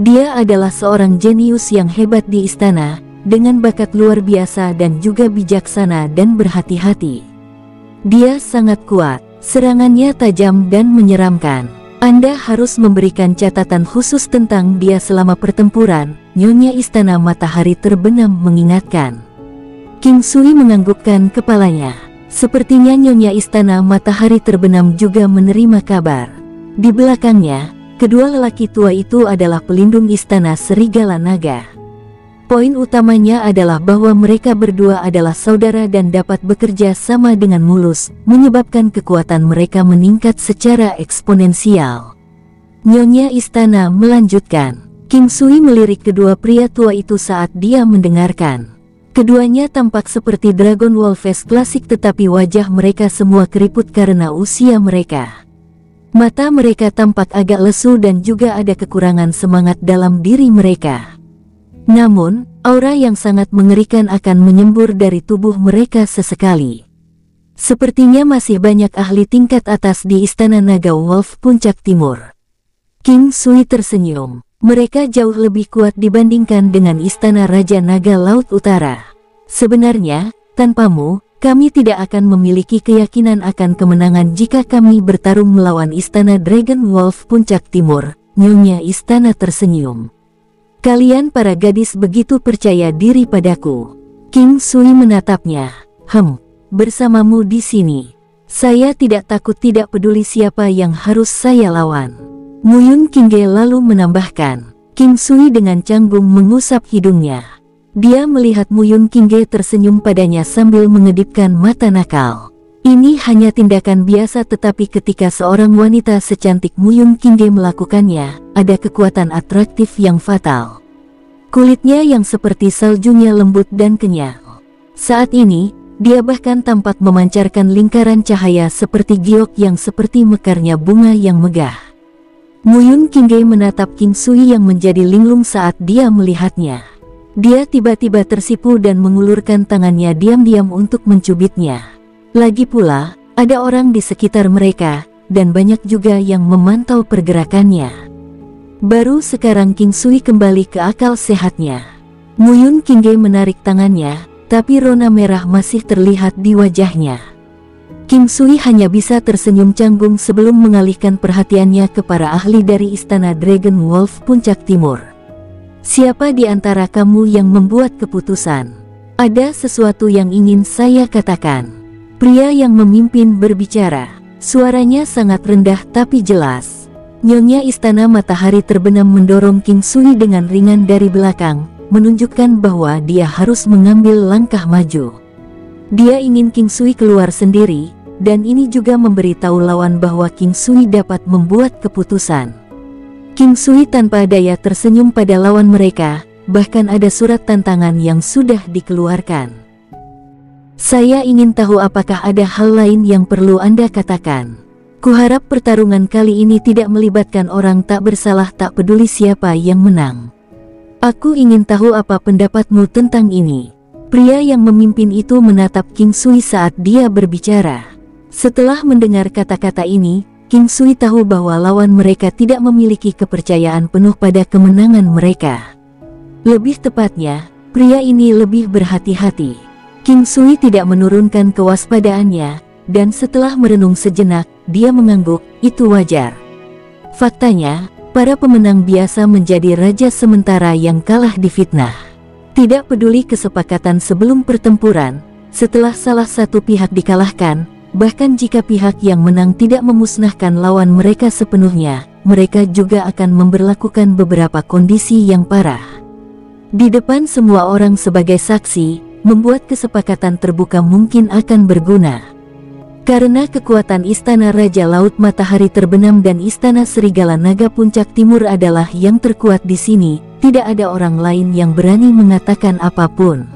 Dia adalah seorang jenius yang hebat di istana, dengan bakat luar biasa dan juga bijaksana dan berhati-hati. Dia sangat kuat, serangannya tajam dan menyeramkan. Anda harus memberikan catatan khusus tentang dia selama pertempuran, Nyonya Istana Matahari Terbenam mengingatkan. King Sui menganggukkan kepalanya. Sepertinya Nyonya Istana Matahari Terbenam juga menerima kabar. Di belakangnya, kedua lelaki tua itu adalah pelindung Istana Serigala Naga. Poin utamanya adalah bahwa mereka berdua adalah saudara dan dapat bekerja sama dengan mulus, menyebabkan kekuatan mereka meningkat secara eksponensial. Nyonya Istana melanjutkan. King Sui melirik kedua pria tua itu saat dia mendengarkan. Keduanya tampak seperti Dragon Wolves klasik tetapi wajah mereka semua keriput karena usia mereka. Mata mereka tampak agak lesu dan juga ada kekurangan semangat dalam diri mereka. Namun, aura yang sangat mengerikan akan menyembur dari tubuh mereka sesekali. Sepertinya masih banyak ahli tingkat atas di Istana Naga Wolf Puncak Timur. King Sui tersenyum. Mereka jauh lebih kuat dibandingkan dengan Istana Raja Naga Laut Utara. Sebenarnya, tanpamu, kami tidak akan memiliki keyakinan akan kemenangan jika kami bertarung melawan Istana Dragon Wolf Puncak Timur. Nyonya Istana tersenyum. Kalian para gadis begitu percaya diri padaku. King Sui menatapnya. Bersamamu di sini. Saya tidak takut, tidak peduli siapa yang harus saya lawan. Muyun Qingge lalu menambahkan. King Sui dengan canggung mengusap hidungnya. Dia melihat Muyun Qingge tersenyum padanya sambil mengedipkan mata nakal. Ini hanya tindakan biasa, tetapi ketika seorang wanita secantik Muyun Qingge melakukannya, ada kekuatan atraktif yang fatal. Kulitnya yang seperti saljunya lembut dan kenyal. Saat ini, dia bahkan tampak memancarkan lingkaran cahaya seperti giok yang seperti mekarnya bunga yang megah. Muyun Qingge menatap King Sui yang menjadi linglung saat dia melihatnya. Dia tiba-tiba tersipu dan mengulurkan tangannya diam-diam untuk mencubitnya. Lagi pula, ada orang di sekitar mereka, dan banyak juga yang memantau pergerakannya. Baru sekarang King Sui kembali ke akal sehatnya. Muyun Qingge menarik tangannya, tapi rona merah masih terlihat di wajahnya. King Sui hanya bisa tersenyum canggung sebelum mengalihkan perhatiannya ke para ahli dari Istana Dragon Wolf Puncak Timur. Siapa di antara kamu yang membuat keputusan? Ada sesuatu yang ingin saya katakan. Pria yang memimpin berbicara. Suaranya sangat rendah tapi jelas. Nyonya Istana Matahari terbenam mendorong King Sui dengan ringan dari belakang, menunjukkan bahwa dia harus mengambil langkah maju. Dia ingin King Sui keluar sendiri, dan ini juga memberitahu lawan bahwa King Sui dapat membuat keputusan. King Sui tanpa daya tersenyum pada lawan mereka, bahkan ada surat tantangan yang sudah dikeluarkan. Saya ingin tahu apakah ada hal lain yang perlu Anda katakan. Kuharap pertarungan kali ini tidak melibatkan orang tak bersalah, tak peduli siapa yang menang. Aku ingin tahu apa pendapatmu tentang ini. Pria yang memimpin itu menatap King Sui saat dia berbicara. Setelah mendengar kata-kata ini, King Sui tahu bahwa lawan mereka tidak memiliki kepercayaan penuh pada kemenangan mereka. Lebih tepatnya, pria ini lebih berhati-hati. King Sui tidak menurunkan kewaspadaannya, dan setelah merenung sejenak, dia mengangguk, itu wajar. Faktanya, para pemenang biasa menjadi raja sementara yang kalah difitnah. Tidak peduli kesepakatan sebelum pertempuran, setelah salah satu pihak dikalahkan, bahkan jika pihak yang menang tidak memusnahkan lawan mereka sepenuhnya, mereka juga akan memberlakukan beberapa kondisi yang parah. Di depan semua orang sebagai saksi, membuat kesepakatan terbuka mungkin akan berguna. Karena kekuatan Istana Raja Laut Matahari terbenam dan Istana Serigala Naga Puncak Timur adalah yang terkuat di sini, tidak ada orang lain yang berani mengatakan apapun.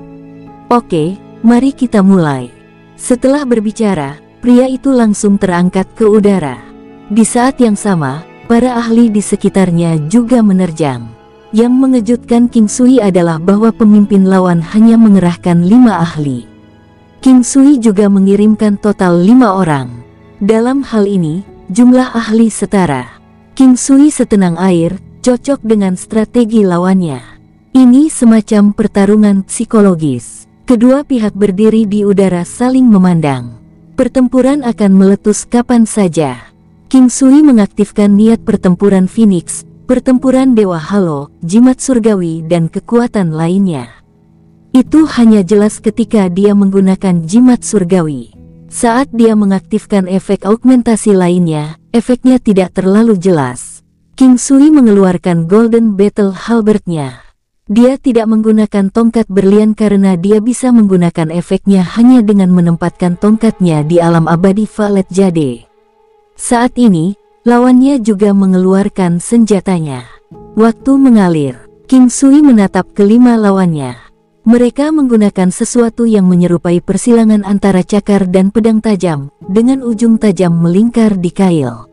Oke, mari kita mulai. Setelah berbicara, pria itu langsung terangkat ke udara. Di saat yang sama, para ahli di sekitarnya juga menerjang. Yang mengejutkan King Sui adalah bahwa pemimpin lawan hanya mengerahkan 5 ahli. King Sui juga mengirimkan total 5 orang. Dalam hal ini, jumlah ahli setara. King Sui setenang air, cocok dengan strategi lawannya. Ini semacam pertarungan psikologis. Kedua pihak berdiri di udara saling memandang. Pertempuran akan meletus kapan saja. King Sui mengaktifkan niat pertempuran Phoenix, pertempuran Dewa Halo, jimat surgawi dan kekuatan lainnya. Itu hanya jelas ketika dia menggunakan jimat surgawi. Saat dia mengaktifkan efek augmentasi lainnya, efeknya tidak terlalu jelas. King Sui mengeluarkan Golden Battle Halberd-nya. Dia tidak menggunakan tongkat berlian karena dia bisa menggunakan efeknya hanya dengan menempatkan tongkatnya di alam abadi Valet Jade. Saat ini, lawannya juga mengeluarkan senjatanya. Waktu mengalir. King Sui menatap kelima lawannya. Mereka menggunakan sesuatu yang menyerupai persilangan antara cakar dan pedang tajam, dengan ujung tajam melingkar di kail.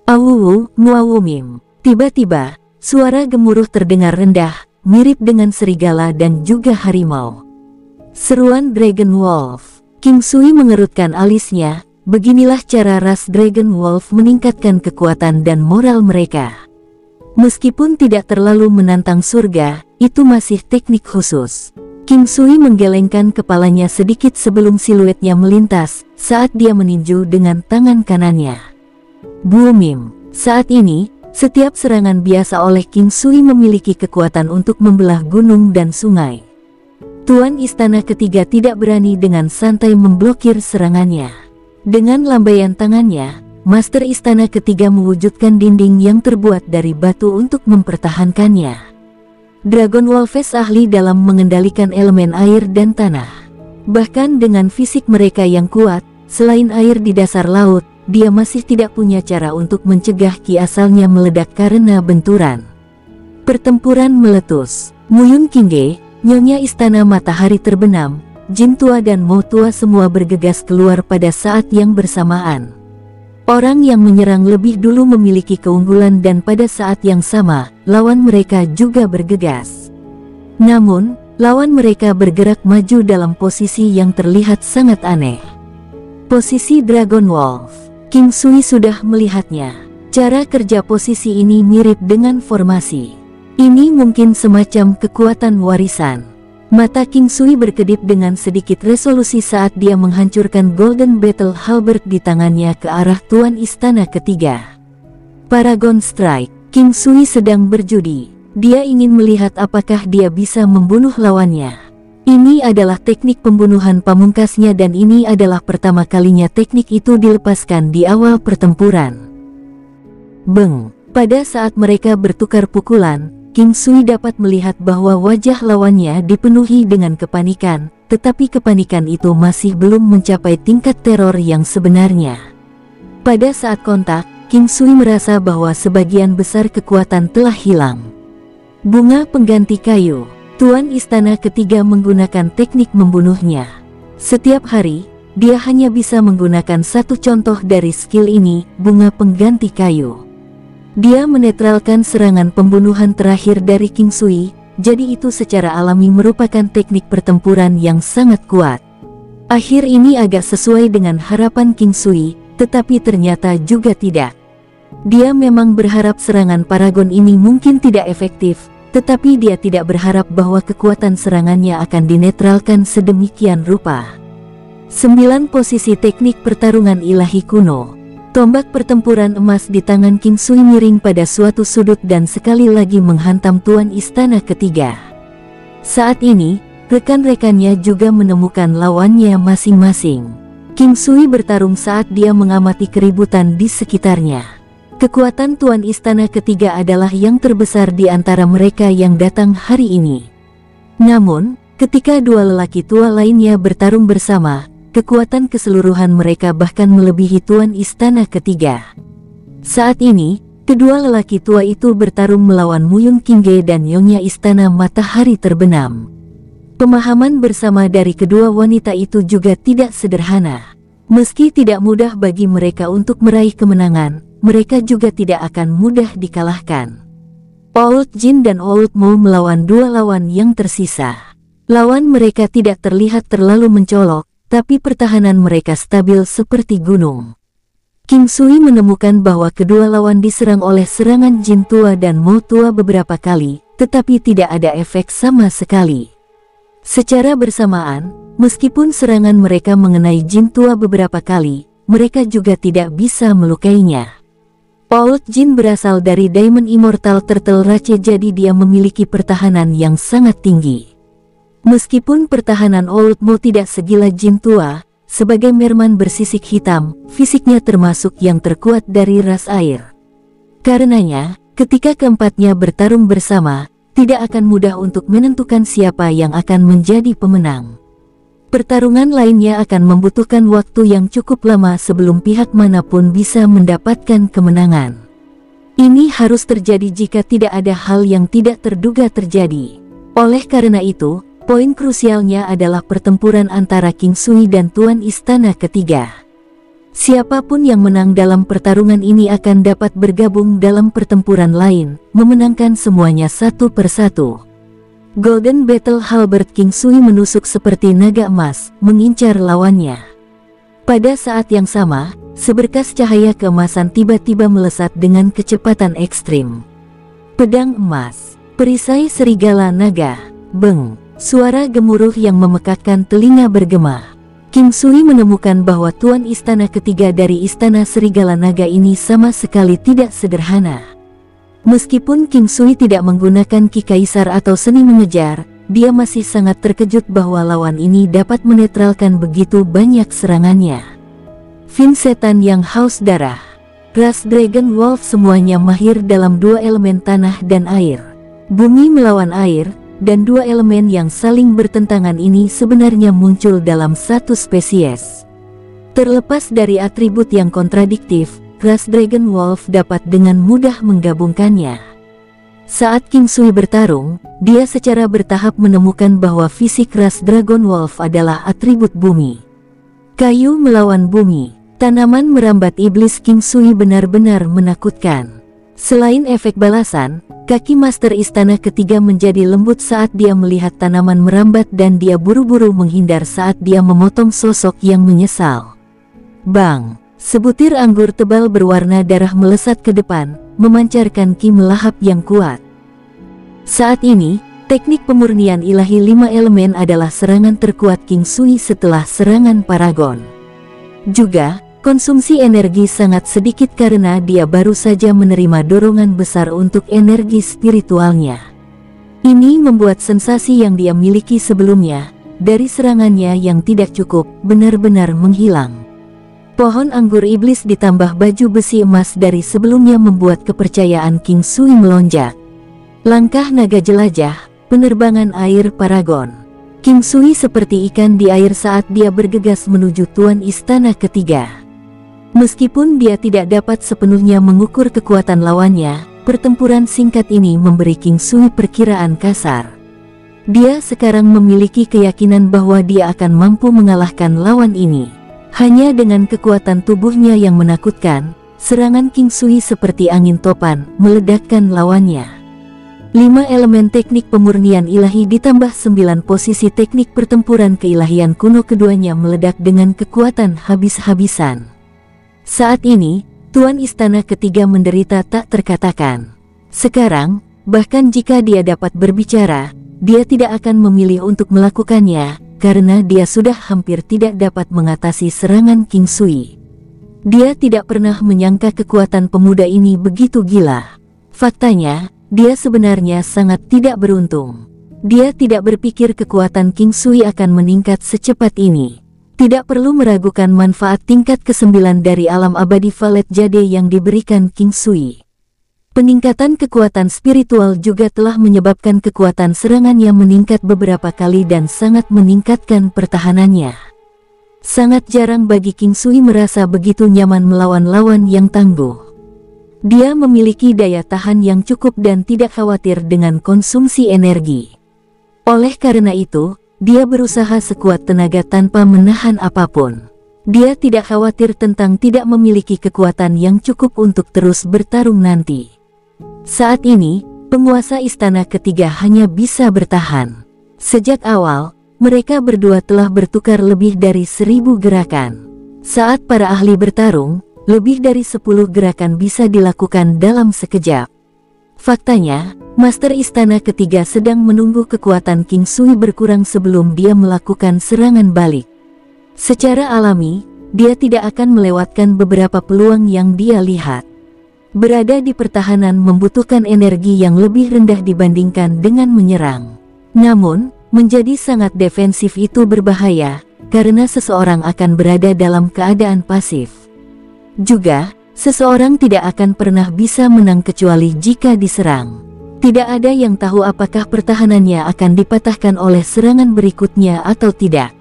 Awuwu, muawumim. Tiba-tiba, suara gemuruh terdengar rendah, mirip dengan serigala dan juga harimau. Seruan Dragon Wolf. King Sui mengerutkan alisnya. Beginilah cara ras Dragon Wolf meningkatkan kekuatan dan moral mereka. Meskipun tidak terlalu menantang surga, itu masih teknik khusus. King Sui menggelengkan kepalanya sedikit sebelum siluetnya melintas saat dia meninju dengan tangan kanannya. Boomim. Saat ini, setiap serangan biasa oleh King Sui memiliki kekuatan untuk membelah gunung dan sungai. Tuan Istana Ketiga tidak berani dengan santai memblokir serangannya. Dengan lambaian tangannya, Master Istana Ketiga mewujudkan dinding yang terbuat dari batu untuk mempertahankannya. Dragon Wolves ahli dalam mengendalikan elemen air dan tanah. Bahkan dengan fisik mereka yang kuat, selain air di dasar laut, dia masih tidak punya cara untuk mencegah ki asalnya meledak karena benturan. Pertempuran meletus. Muyun Qingge, Nyonya Istana Matahari Terbenam, Jin Tua dan Mo Tua semua bergegas keluar pada saat yang bersamaan. Orang yang menyerang lebih dulu memiliki keunggulan dan pada saat yang sama, lawan mereka juga bergegas. Namun, lawan mereka bergerak maju dalam posisi yang terlihat sangat aneh. Posisi Dragon Wolf. King Sui sudah melihatnya. Cara kerja posisi ini mirip dengan formasi. Ini mungkin semacam kekuatan warisan. Mata King Sui berkedip dengan sedikit resolusi saat dia menghancurkan Golden Battle Halberd di tangannya ke arah Tuan Istana Ketiga. Paragon Strike. King Sui sedang berjudi. Dia ingin melihat apakah dia bisa membunuh lawannya. Ini adalah teknik pembunuhan pamungkasnya dan ini adalah pertama kalinya teknik itu dilepaskan di awal pertempuran. Beng! Pada saat mereka bertukar pukulan, King Sui dapat melihat bahwa wajah lawannya dipenuhi dengan kepanikan, tetapi kepanikan itu masih belum mencapai tingkat teror yang sebenarnya. Pada saat kontak, King Sui merasa bahwa sebagian besar kekuatan telah hilang. Bunga pengganti kayu. Tuan Istana Ketiga menggunakan teknik membunuhnya. Setiap hari, dia hanya bisa menggunakan satu contoh dari skill ini, bunga pengganti kayu. Dia menetralkan serangan pembunuhan terakhir dari King Sui, jadi itu secara alami merupakan teknik pertempuran yang sangat kuat. Akhir ini agak sesuai dengan harapan King Sui, tetapi ternyata juga tidak. Dia memang berharap serangan Paragon ini mungkin tidak efektif, tetapi dia tidak berharap bahwa kekuatan serangannya akan dinetralkan sedemikian rupa. 9 posisi teknik pertarungan ilahi kuno. Tombak pertempuran emas di tangan King Sui miring pada suatu sudut dan sekali lagi menghantam Tuan Istana Ketiga. Saat ini, rekan-rekannya juga menemukan lawannya masing-masing. King Sui bertarung saat dia mengamati keributan di sekitarnya. Kekuatan Tuan Istana Ketiga adalah yang terbesar di antara mereka yang datang hari ini. Namun, ketika dua lelaki tua lainnya bertarung bersama, kekuatan keseluruhan mereka bahkan melebihi Tuan Istana Ketiga. Saat ini, kedua lelaki tua itu bertarung melawan Muyun Qingge dan Nyonya Istana Matahari Terbenam. Pemahaman bersama dari kedua wanita itu juga tidak sederhana. Meski tidak mudah bagi mereka untuk meraih kemenangan, mereka juga tidak akan mudah dikalahkan. Old Jin dan Old Mo melawan dua lawan yang tersisa. Lawan mereka tidak terlihat terlalu mencolok, tapi pertahanan mereka stabil seperti gunung. King Sui menemukan bahwa kedua lawan diserang oleh serangan Jin tua dan Mo tua beberapa kali, tetapi tidak ada efek sama sekali. Secara bersamaan, meskipun serangan mereka mengenai Jin tua beberapa kali, mereka juga tidak bisa melukainya. Old Jin berasal dari Diamond Immortal Turtle Rache, jadi dia memiliki pertahanan yang sangat tinggi. Meskipun pertahanan Old Mo tidak segila Jin tua, sebagai merman bersisik hitam, fisiknya termasuk yang terkuat dari ras air. Karenanya, ketika keempatnya bertarung bersama, tidak akan mudah untuk menentukan siapa yang akan menjadi pemenang. Pertarungan lainnya akan membutuhkan waktu yang cukup lama sebelum pihak manapun bisa mendapatkan kemenangan. Ini harus terjadi jika tidak ada hal yang tidak terduga terjadi. Oleh karena itu, poin krusialnya adalah pertempuran antara King Sui dan Tuan Istana Ketiga. Siapapun yang menang dalam pertarungan ini akan dapat bergabung dalam pertempuran lain, memenangkan semuanya satu persatu. Golden Battle Halberd King Sui menusuk seperti naga emas, mengincar lawannya. Pada saat yang sama, seberkas cahaya keemasan tiba-tiba melesat dengan kecepatan ekstrim. Pedang emas, perisai serigala naga, beng, suara gemuruh yang memekakkan telinga bergema. King Sui menemukan bahwa Tuan Istana ketiga dari Istana Serigala Naga ini sama sekali tidak sederhana. Meskipun King Sui tidak menggunakan Ki Kaisar atau seni mengejar, dia masih sangat terkejut bahwa lawan ini dapat menetralkan begitu banyak serangannya. Fin setan yang haus darah, ras Dragon Wolf semuanya mahir dalam dua elemen tanah dan air. Bumi melawan air, dan dua elemen yang saling bertentangan ini sebenarnya muncul dalam satu spesies. Terlepas dari atribut yang kontradiktif, ras Dragon Wolf dapat dengan mudah menggabungkannya. Saat King Sui bertarung, dia secara bertahap menemukan bahwa fisik ras Dragon Wolf adalah atribut bumi. Kayu melawan bumi, tanaman merambat iblis. King Sui benar-benar menakutkan. Selain efek balasan, kaki Master Istana ketiga menjadi lembut saat dia melihat tanaman merambat dan dia buru-buru menghindar saat dia memotong sosok yang menyesal. Bang! Sebutir anggur tebal berwarna darah melesat ke depan, memancarkan ki melahap yang kuat. Saat ini, teknik pemurnian ilahi 5 elemen adalah serangan terkuat King Sui setelah serangan Paragon. Juga, konsumsi energi sangat sedikit karena dia baru saja menerima dorongan besar untuk energi spiritualnya. Ini membuat sensasi yang dia miliki sebelumnya, dari serangannya yang tidak cukup, benar-benar menghilang. Pohon anggur iblis ditambah baju besi emas dari sebelumnya membuat kepercayaan King Sui melonjak. Langkah naga jelajah, penerbangan air Paragon. King Sui seperti ikan di air saat dia bergegas menuju Tuan Istana ketiga. Meskipun dia tidak dapat sepenuhnya mengukur kekuatan lawannya, pertempuran singkat ini memberi King Sui perkiraan kasar. Dia sekarang memiliki keyakinan bahwa dia akan mampu mengalahkan lawan ini. Hanya dengan kekuatan tubuhnya yang menakutkan, serangan King Sui seperti angin topan, meledakkan lawannya. 5 elemen teknik pemurnian ilahi ditambah 9 posisi teknik pertempuran keilahian kuno keduanya meledak dengan kekuatan habis-habisan. Saat ini, Tuan Istana ketiga menderita tak terkatakan. Sekarang, bahkan jika dia dapat berbicara, dia tidak akan memilih untuk melakukannya, karena dia sudah hampir tidak dapat mengatasi serangan King Sui. Dia tidak pernah menyangka kekuatan pemuda ini begitu gila. Faktanya, dia sebenarnya sangat tidak beruntung. Dia tidak berpikir kekuatan King Sui akan meningkat secepat ini. Tidak perlu meragukan manfaat tingkat ke-9 dari alam abadi Valet Jade yang diberikan King Sui. Peningkatan kekuatan spiritual juga telah menyebabkan kekuatan serangannya meningkat beberapa kali dan sangat meningkatkan pertahanannya. Sangat jarang bagi King Sui merasa begitu nyaman melawan lawan yang tangguh. Dia memiliki daya tahan yang cukup dan tidak khawatir dengan konsumsi energi. Oleh karena itu, dia berusaha sekuat tenaga tanpa menahan apapun. Dia tidak khawatir tentang tidak memiliki kekuatan yang cukup untuk terus bertarung nanti. Saat ini, penguasa istana ketiga hanya bisa bertahan. Sejak awal, mereka berdua telah bertukar lebih dari 1000 gerakan. Saat para ahli bertarung, lebih dari 10 gerakan bisa dilakukan dalam sekejap. Faktanya, Master Istana ketiga sedang menunggu kekuatan King Sui berkurang sebelum dia melakukan serangan balik. Secara alami, dia tidak akan melewatkan beberapa peluang yang dia lihat. Berada di pertahanan membutuhkan energi yang lebih rendah dibandingkan dengan menyerang. Namun, menjadi sangat defensif itu berbahaya, karena seseorang akan berada dalam keadaan pasif. Juga, seseorang tidak akan pernah bisa menang kecuali jika diserang. Tidak ada yang tahu apakah pertahanannya akan dipatahkan oleh serangan berikutnya atau tidak.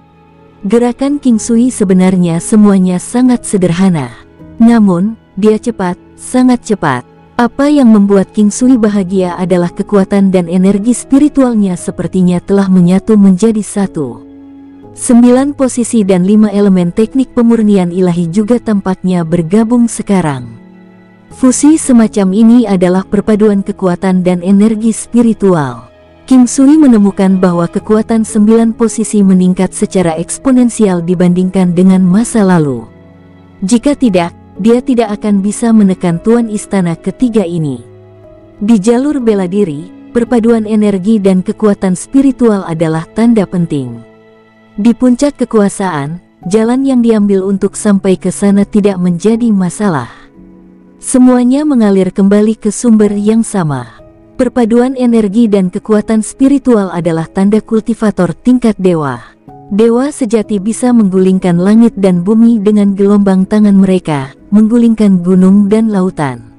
Gerakan King Sui sebenarnya semuanya sangat sederhana. Namun, dia cepat, sangat cepat. Apa yang membuat King Sui bahagia adalah kekuatan dan energi spiritualnya sepertinya telah menyatu menjadi satu. 9 posisi dan 5 elemen teknik pemurnian ilahi juga tampaknya bergabung sekarang. Fusi semacam ini adalah perpaduan kekuatan dan energi spiritual. King Sui menemukan bahwa kekuatan 9 posisi meningkat secara eksponensial dibandingkan dengan masa lalu. Jika tidak, dia tidak akan bisa menekan Tuan Istana ketiga ini. Di jalur bela diri, perpaduan energi dan kekuatan spiritual adalah tanda penting. Di puncak kekuasaan, jalan yang diambil untuk sampai ke sana tidak menjadi masalah. Semuanya mengalir kembali ke sumber yang sama. Perpaduan energi dan kekuatan spiritual adalah tanda kultivator tingkat dewa. Dewa sejati bisa menggulingkan langit dan bumi dengan gelombang tangan mereka, menggulingkan gunung dan lautan.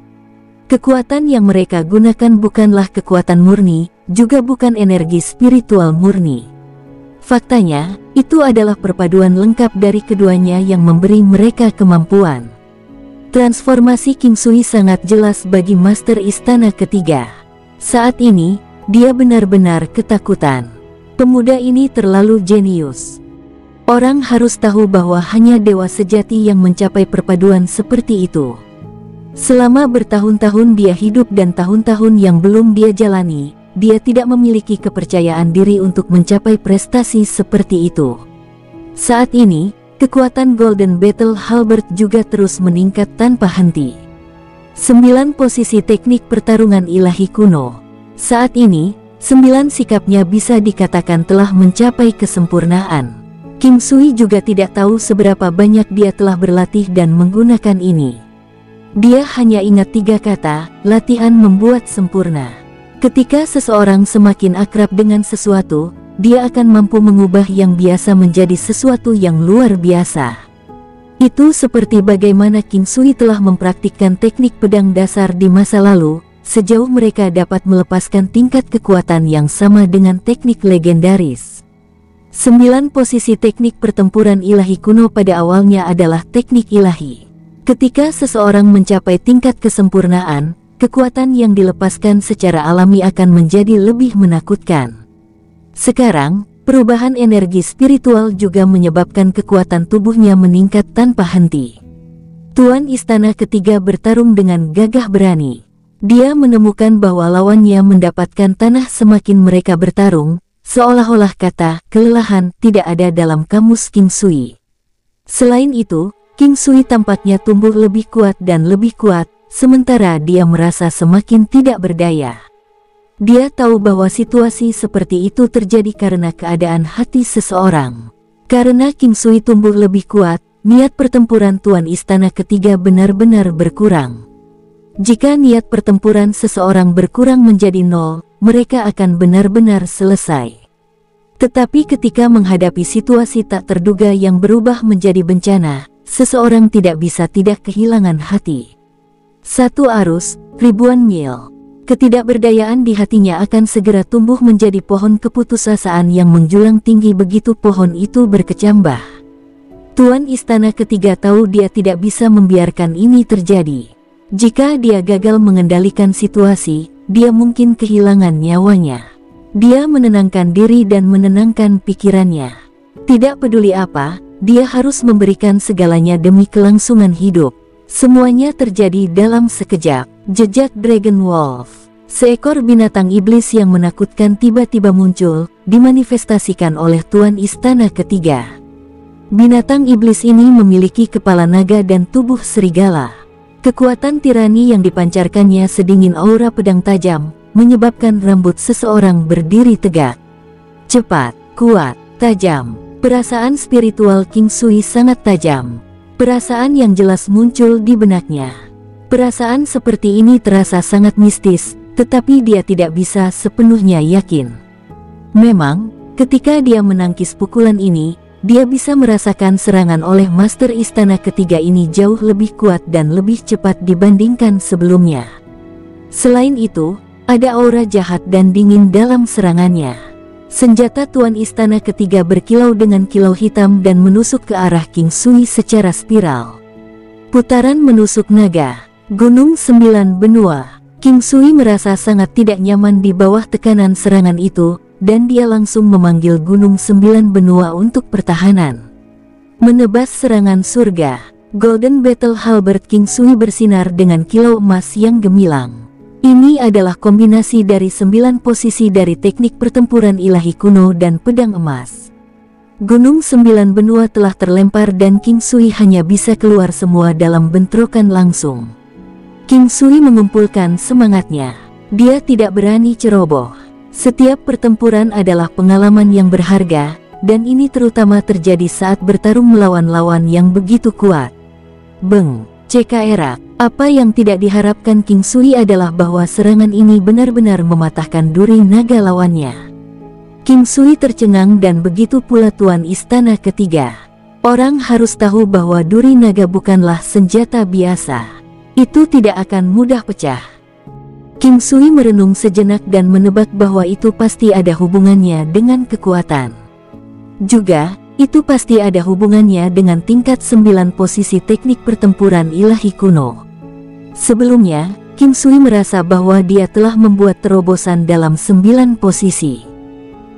Kekuatan yang mereka gunakan bukanlah kekuatan murni, juga bukan energi spiritual murni. Faktanya, itu adalah perpaduan lengkap dari keduanya yang memberi mereka kemampuan. Transformasi King Sui sangat jelas bagi Master Istana ketiga. Saat ini, dia benar-benar ketakutan. Pemuda ini terlalu jenius. Orang harus tahu bahwa hanya dewa sejati yang mencapai perpaduan seperti itu. Selama bertahun-tahun dia hidup dan tahun-tahun yang belum dia jalani, dia tidak memiliki kepercayaan diri untuk mencapai prestasi seperti itu. Saat ini, kekuatan Golden Battle Halberd juga terus meningkat tanpa henti. 9 posisi teknik pertarungan ilahi kuno. Saat ini, 9 sikapnya bisa dikatakan telah mencapai kesempurnaan. King Sui juga tidak tahu seberapa banyak dia telah berlatih dan menggunakan ini. Dia hanya ingat 3 kata, latihan membuat sempurna. Ketika seseorang semakin akrab dengan sesuatu, dia akan mampu mengubah yang biasa menjadi sesuatu yang luar biasa. Itu seperti bagaimana King Sui telah mempraktikkan teknik pedang dasar di masa lalu, sejauh mereka dapat melepaskan tingkat kekuatan yang sama dengan teknik legendaris. 9 posisi teknik pertempuran ilahi kuno pada awalnya adalah teknik ilahi. Ketika seseorang mencapai tingkat kesempurnaan, kekuatan yang dilepaskan secara alami akan menjadi lebih menakutkan. Sekarang, perubahan energi spiritual juga menyebabkan kekuatan tubuhnya meningkat tanpa henti. Tuan Istana ketiga bertarung dengan gagah berani. Dia menemukan bahwa lawannya mendapatkan tanah semakin mereka bertarung, seolah-olah kata kelelahan tidak ada dalam kamus King Sui. Selain itu, King Sui tampaknya tumbuh lebih kuat dan lebih kuat, sementara dia merasa semakin tidak berdaya. Dia tahu bahwa situasi seperti itu terjadi karena keadaan hati seseorang. Karena King Sui tumbuh lebih kuat, niat pertempuran Tuan Istana ketiga benar-benar berkurang. Jika niat pertempuran seseorang berkurang menjadi 0, mereka akan benar-benar selesai. Tetapi ketika menghadapi situasi tak terduga yang berubah menjadi bencana, seseorang tidak bisa tidak kehilangan hati. Satu arus, ribuan mil. Ketidakberdayaan di hatinya akan segera tumbuh menjadi pohon keputusasaan yang menjulang tinggi begitu pohon itu berkecambah. Tuan Istana ketiga tahu dia tidak bisa membiarkan ini terjadi. Jika dia gagal mengendalikan situasi, dia mungkin kehilangan nyawanya. Dia menenangkan diri dan menenangkan pikirannya. Tidak peduli apa, dia harus memberikan segalanya demi kelangsungan hidup. Semuanya terjadi dalam sekejap. Jejak Dragon Wolf. Seekor binatang iblis yang menakutkan tiba-tiba muncul, dimanifestasikan oleh Tuan Istana ketiga. Binatang iblis ini memiliki kepala naga dan tubuh serigala. Kekuatan tirani yang dipancarkannya sedingin aura pedang tajam, menyebabkan rambut seseorang berdiri tegak. Cepat, kuat, tajam. Perasaan spiritual King Sui sangat tajam. Perasaan yang jelas muncul di benaknya. Perasaan seperti ini terasa sangat mistis, tetapi dia tidak bisa sepenuhnya yakin. Memang, ketika dia menangkis pukulan ini, dia bisa merasakan serangan oleh Master Istana ketiga ini jauh lebih kuat dan lebih cepat dibandingkan sebelumnya. Selain itu, ada aura jahat dan dingin dalam serangannya. Senjata Tuan Istana ketiga berkilau dengan kilau hitam dan menusuk ke arah King Sui secara spiral. Putaran menusuk naga. Gunung 9 benua. King Sui merasa sangat tidak nyaman di bawah tekanan serangan itu, dan dia langsung memanggil Gunung 9 benua untuk pertahanan. Menebas serangan surga. Golden Battle Halberd King Sui bersinar dengan kilau emas yang gemilang. Ini adalah kombinasi dari 9 posisi dari teknik pertempuran ilahi kuno dan pedang emas. Gunung 9 benua telah terlempar dan King Sui hanya bisa keluar semua dalam bentrokan langsung. King Sui mengumpulkan semangatnya. Dia tidak berani ceroboh. Setiap pertempuran adalah pengalaman yang berharga, dan ini terutama terjadi saat bertarung melawan lawan yang begitu kuat. Beng, CKR. Apa yang tidak diharapkan King Sui adalah bahwa serangan ini benar-benar mematahkan duri naga lawannya. King Sui tercengang dan begitu pula Tuan Istana Ketiga. Orang harus tahu bahwa duri naga bukanlah senjata biasa. Itu tidak akan mudah pecah. King Sui merenung sejenak dan menebak bahwa itu pasti ada hubungannya dengan kekuatan. Juga, itu pasti ada hubungannya dengan tingkat 9 posisi teknik pertempuran ilahi kuno. Sebelumnya, King Sui merasa bahwa dia telah membuat terobosan dalam 9 posisi.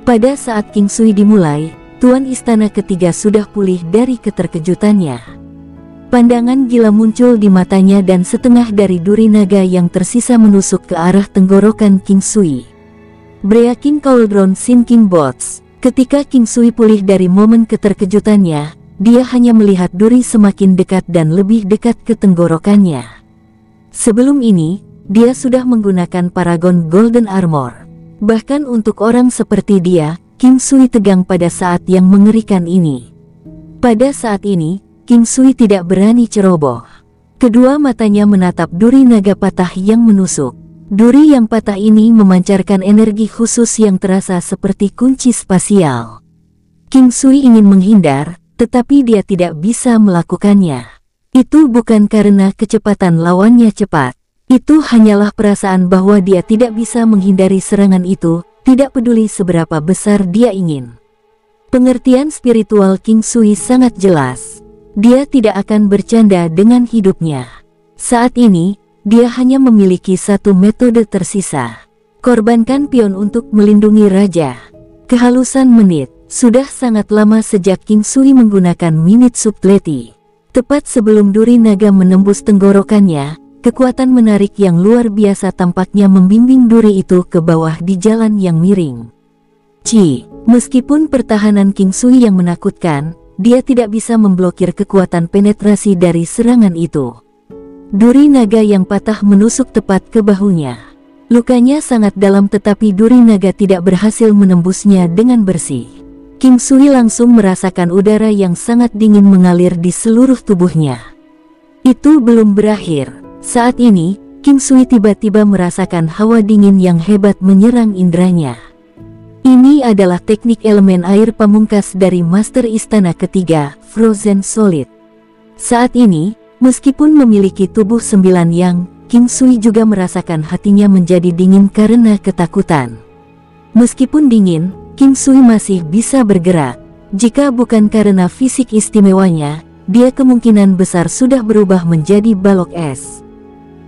Pada saat King Sui dimulai, Tuan Istana Ketiga sudah pulih dari keterkejutannya. Pandangan gila muncul di matanya dan setengah dari duri naga yang tersisa menusuk ke arah tenggorokan King Sui. Breaking Cauldron Sinking Bots. Ketika King Sui pulih dari momen keterkejutannya, dia hanya melihat duri semakin dekat dan lebih dekat ke tenggorokannya. Sebelum ini, dia sudah menggunakan Paragon Golden Armor. Bahkan untuk orang seperti dia, King Sui tegang pada saat yang mengerikan ini. Pada saat ini, King Sui tidak berani ceroboh. Kedua matanya menatap duri naga patah yang menusuk. Duri yang patah ini memancarkan energi khusus yang terasa seperti kunci spasial. King Sui ingin menghindar, tetapi dia tidak bisa melakukannya. Itu bukan karena kecepatan lawannya cepat. Itu hanyalah perasaan bahwa dia tidak bisa menghindari serangan itu, tidak peduli seberapa besar dia ingin. Pengertian spiritual King Sui sangat jelas. Dia tidak akan bercanda dengan hidupnya. Saat ini, dia hanya memiliki satu metode tersisa. Korbankan pion untuk melindungi raja. Kehalusan menit. Sudah sangat lama sejak King Sui menggunakan minute subtlety. Tepat sebelum duri naga menembus tenggorokannya, kekuatan menarik yang luar biasa tampaknya membimbing duri itu ke bawah di jalan yang miring. Meskipun pertahanan King Sui yang menakutkan, dia tidak bisa memblokir kekuatan penetrasi dari serangan itu. Duri naga yang patah menusuk tepat ke bahunya. Lukanya sangat dalam tetapi duri naga tidak berhasil menembusnya dengan bersih. King Sui langsung merasakan udara yang sangat dingin mengalir di seluruh tubuhnya. Itu belum berakhir. Saat ini, King Sui tiba-tiba merasakan hawa dingin yang hebat menyerang indranya. Ini adalah teknik elemen air pamungkas dari Master Istana Ketiga, Frozen Solid. Saat ini, meskipun memiliki tubuh 9 yang, King Sui juga merasakan hatinya menjadi dingin karena ketakutan. Meskipun dingin, King Sui masih bisa bergerak. Jika bukan karena fisik istimewanya, dia kemungkinan besar sudah berubah menjadi balok es.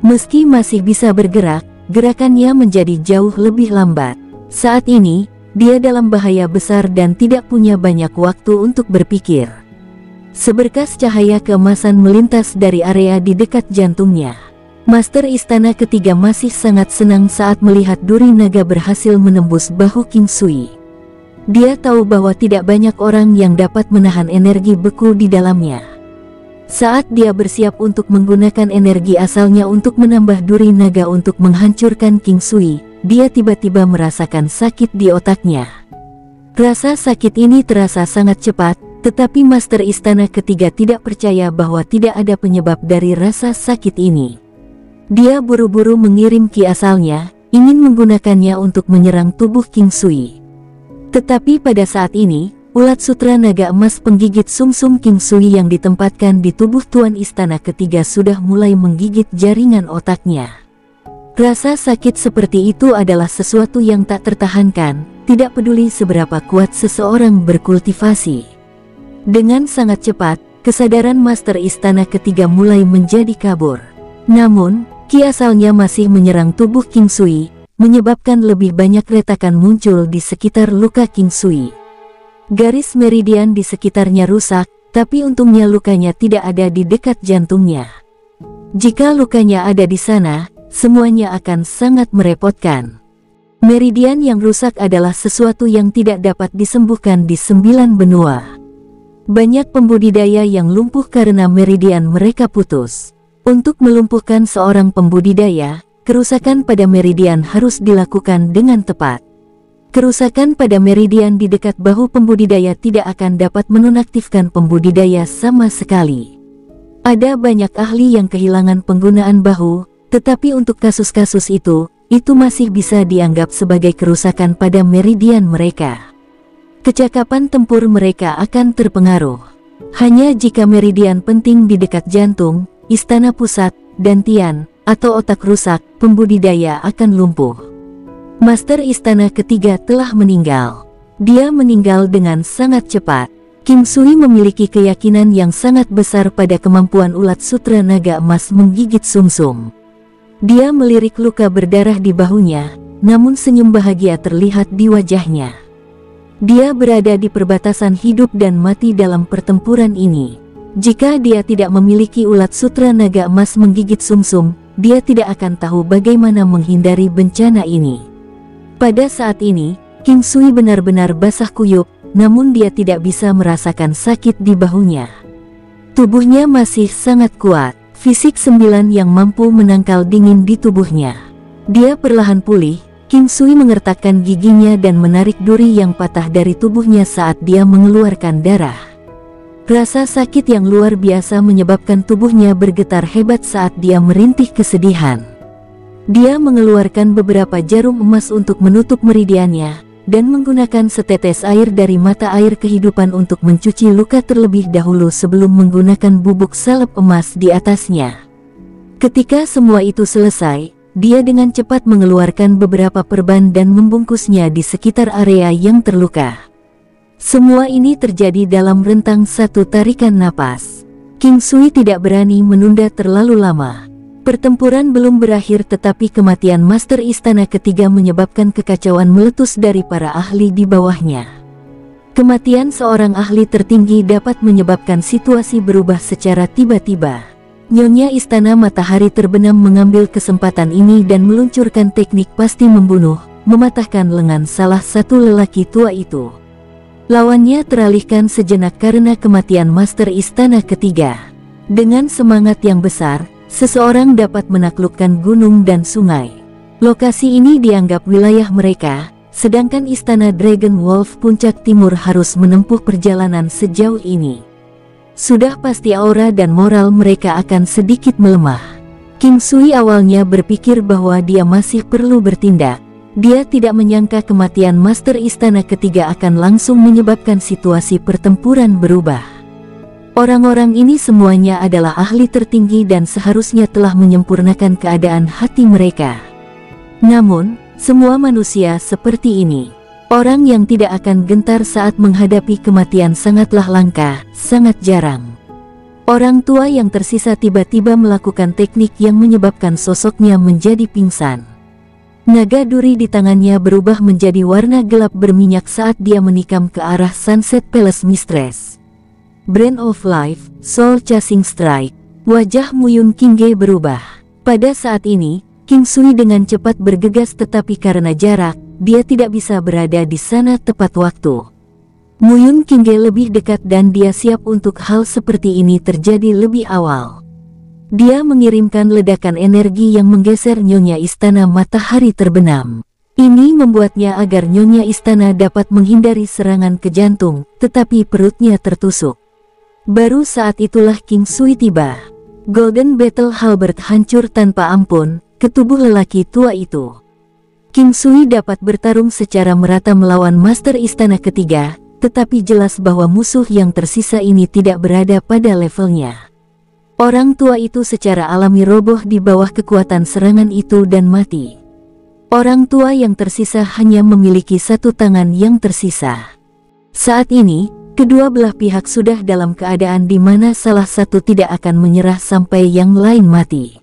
Meski masih bisa bergerak, gerakannya menjadi jauh lebih lambat. Saat ini, dia dalam bahaya besar dan tidak punya banyak waktu untuk berpikir. Seberkas cahaya keemasan melintas dari area di dekat jantungnya. Master Istana Ketiga masih sangat senang saat melihat duri naga berhasil menembus bahu King Sui. Dia tahu bahwa tidak banyak orang yang dapat menahan energi beku di dalamnya. Saat dia bersiap untuk menggunakan energi asalnya untuk menambah duri naga untuk menghancurkan King Sui, dia tiba-tiba merasakan sakit di otaknya. Rasa sakit ini terasa sangat cepat, tetapi Master Istana Ketiga tidak percaya bahwa tidak ada penyebab dari rasa sakit ini. Dia buru-buru mengirim ki asalnya, ingin menggunakannya untuk menyerang tubuh King Sui. Tetapi pada saat ini, ulat sutra naga emas penggigit sumsum King Sui yang ditempatkan di tubuh Tuan Istana Ketiga sudah mulai menggigit jaringan otaknya. Rasa sakit seperti itu adalah sesuatu yang tak tertahankan, tidak peduli seberapa kuat seseorang berkultivasi. Dengan sangat cepat, kesadaran Master Istana Ketiga mulai menjadi kabur. Namun, ki asalnya masih menyerang tubuh King Sui, menyebabkan lebih banyak retakan muncul di sekitar luka King Sui. Garis meridian di sekitarnya rusak, tapi untungnya lukanya tidak ada di dekat jantungnya. Jika lukanya ada di sana, semuanya akan sangat merepotkan. Meridian yang rusak adalah sesuatu yang tidak dapat disembuhkan di 9 benua. Banyak pembudidaya yang lumpuh karena meridian mereka putus. Untuk melumpuhkan seorang pembudidaya, kerusakan pada meridian harus dilakukan dengan tepat. Kerusakan pada meridian di dekat bahu pembudidaya tidak akan dapat menonaktifkan pembudidaya sama sekali. Ada banyak ahli yang kehilangan penggunaan bahu, tetapi untuk kasus-kasus itu masih bisa dianggap sebagai kerusakan pada meridian mereka. Kecakapan tempur mereka akan terpengaruh. Hanya jika meridian penting di dekat jantung, istana pusat, dan tian, atau otak rusak, pembudidaya akan lumpuh. Master istana ketiga telah meninggal. Dia meninggal dengan sangat cepat. King Sui memiliki keyakinan yang sangat besar pada kemampuan ulat sutra naga emas menggigit sumsum. Dia melirik luka berdarah di bahunya, namun senyum bahagia terlihat di wajahnya. Dia berada di perbatasan hidup dan mati dalam pertempuran ini. Jika dia tidak memiliki ulat sutra naga emas menggigit sumsum, dia tidak akan tahu bagaimana menghindari bencana ini. Pada saat ini, King Sui benar-benar basah kuyup, namun dia tidak bisa merasakan sakit di bahunya. Tubuhnya masih sangat kuat. Fisik 9 yang mampu menangkal dingin di tubuhnya. Dia perlahan pulih. King Sui mengertakkan giginya dan menarik duri yang patah dari tubuhnya saat dia mengeluarkan darah. Rasa sakit yang luar biasa menyebabkan tubuhnya bergetar hebat saat dia merintih kesedihan. Dia mengeluarkan beberapa jarum emas untuk menutup meridiannya, dan menggunakan setetes air dari mata air kehidupan untuk mencuci luka terlebih dahulu sebelum menggunakan bubuk salep emas di atasnya. Ketika semua itu selesai, dia dengan cepat mengeluarkan beberapa perban dan membungkusnya di sekitar area yang terluka. Semua ini terjadi dalam rentang satu tarikan napas. King Sui tidak berani menunda terlalu lama. Pertempuran belum berakhir tetapi kematian Master Istana Ketiga menyebabkan kekacauan meletus dari para ahli di bawahnya. Kematian seorang ahli tertinggi dapat menyebabkan situasi berubah secara tiba-tiba. Nyonya Istana Matahari Terbenam mengambil kesempatan ini dan meluncurkan teknik pasti membunuh, mematahkan lengan salah satu lelaki tua itu. Lawannya teralihkan sejenak karena kematian Master Istana Ketiga. Dengan semangat yang besar, seseorang dapat menaklukkan gunung dan sungai. Lokasi ini dianggap wilayah mereka, sedangkan Istana Dragon Wolf Puncak Timur harus menempuh perjalanan sejauh ini. Sudah pasti aura dan moral mereka akan sedikit melemah. King Sui awalnya berpikir bahwa dia masih perlu bertindak. Dia tidak menyangka kematian Master Istana Ketiga akan langsung menyebabkan situasi pertempuran berubah. Orang-orang ini semuanya adalah ahli tertinggi dan seharusnya telah menyempurnakan keadaan hati mereka. Namun, semua manusia seperti ini. Orang yang tidak akan gentar saat menghadapi kematian sangatlah langka, sangat jarang. Orang tua yang tersisa tiba-tiba melakukan teknik yang menyebabkan sosoknya menjadi pingsan. Naga duri di tangannya berubah menjadi warna gelap berminyak saat dia menikam ke arah Sunset Palace Mistress. Brand of Life, Soul Chasing Strike. Wajah Muyun Qingge berubah. Pada saat ini, King Sui dengan cepat bergegas tetapi karena jarak, dia tidak bisa berada di sana tepat waktu. Muyun Qingge lebih dekat dan dia siap untuk hal seperti ini terjadi lebih awal. Dia mengirimkan ledakan energi yang menggeser Nyonya Istana Matahari Terbenam. Ini membuatnya agar Nyonya Istana dapat menghindari serangan ke jantung, tetapi perutnya tertusuk. Baru saat itulah King Sui tiba. Golden Battle Halberd hancur tanpa ampun ke tubuh lelaki tua itu. King Sui dapat bertarung secara merata melawan Master Istana Ketiga, tetapi jelas bahwa musuh yang tersisa ini tidak berada pada levelnya. Orang tua itu secara alami roboh di bawah kekuatan serangan itu dan mati. Orang tua yang tersisa hanya memiliki satu tangan yang tersisa. Saat ini, kedua belah pihak sudah dalam keadaan di mana salah satu tidak akan menyerah sampai yang lain mati.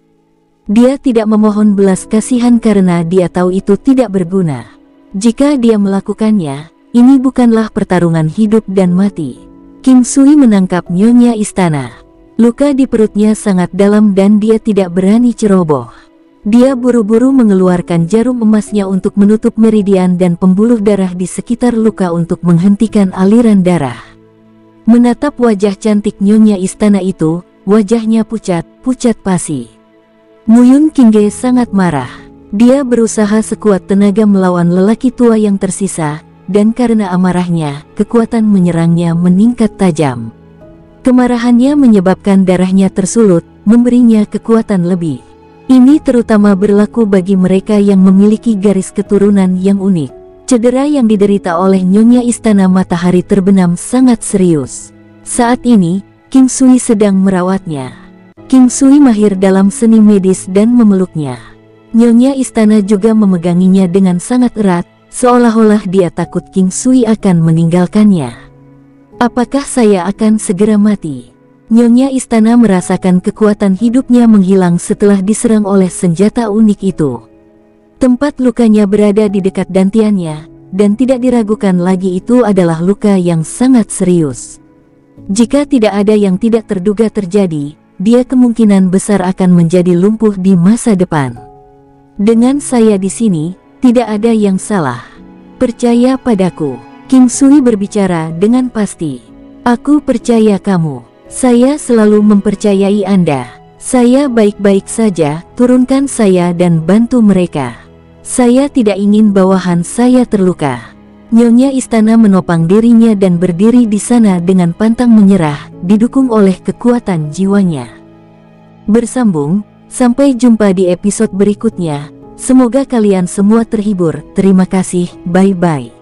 Dia tidak memohon belas kasihan karena dia tahu itu tidak berguna. Jika dia melakukannya, ini bukanlah pertarungan hidup dan mati. King Sui menangkap Nyonya Istana. Luka di perutnya sangat dalam dan dia tidak berani ceroboh. Dia buru-buru mengeluarkan jarum emasnya untuk menutup meridian dan pembuluh darah di sekitar luka untuk menghentikan aliran darah. Menatap wajah cantik nyonya istana itu, wajahnya pucat pasi. Nguyun Qingge sangat marah. Dia berusaha sekuat tenaga melawan lelaki tua yang tersisa, dan karena amarahnya, kekuatan menyerangnya meningkat tajam. Kemarahannya menyebabkan darahnya tersulut, memberinya kekuatan lebih. Ini terutama berlaku bagi mereka yang memiliki garis keturunan yang unik. Cedera yang diderita oleh nyonya istana matahari terbenam sangat serius. Saat ini, King Sui sedang merawatnya. King Sui mahir dalam seni medis dan memeluknya. Nyonya istana juga memeganginya dengan sangat erat, seolah-olah dia takut King Sui akan meninggalkannya. Apakah saya akan segera mati? Nyonya istana merasakan kekuatan hidupnya menghilang setelah diserang oleh senjata unik itu. Tempat lukanya berada di dekat dantiannya, dan tidak diragukan lagi itu adalah luka yang sangat serius. Jika tidak ada yang tidak terduga terjadi, dia kemungkinan besar akan menjadi lumpuh di masa depan. Dengan saya di sini, tidak ada yang salah. Percaya padaku, King Sui berbicara dengan pasti. Aku percaya kamu. Saya selalu mempercayai Anda. Saya baik-baik saja, turunkan saya dan bantu mereka. Saya tidak ingin bawahan saya terluka. Nyonya istana menopang dirinya dan berdiri di sana dengan pantang menyerah, didukung oleh kekuatan jiwanya. Bersambung, sampai jumpa di episode berikutnya. Semoga kalian semua terhibur. Terima kasih, bye-bye.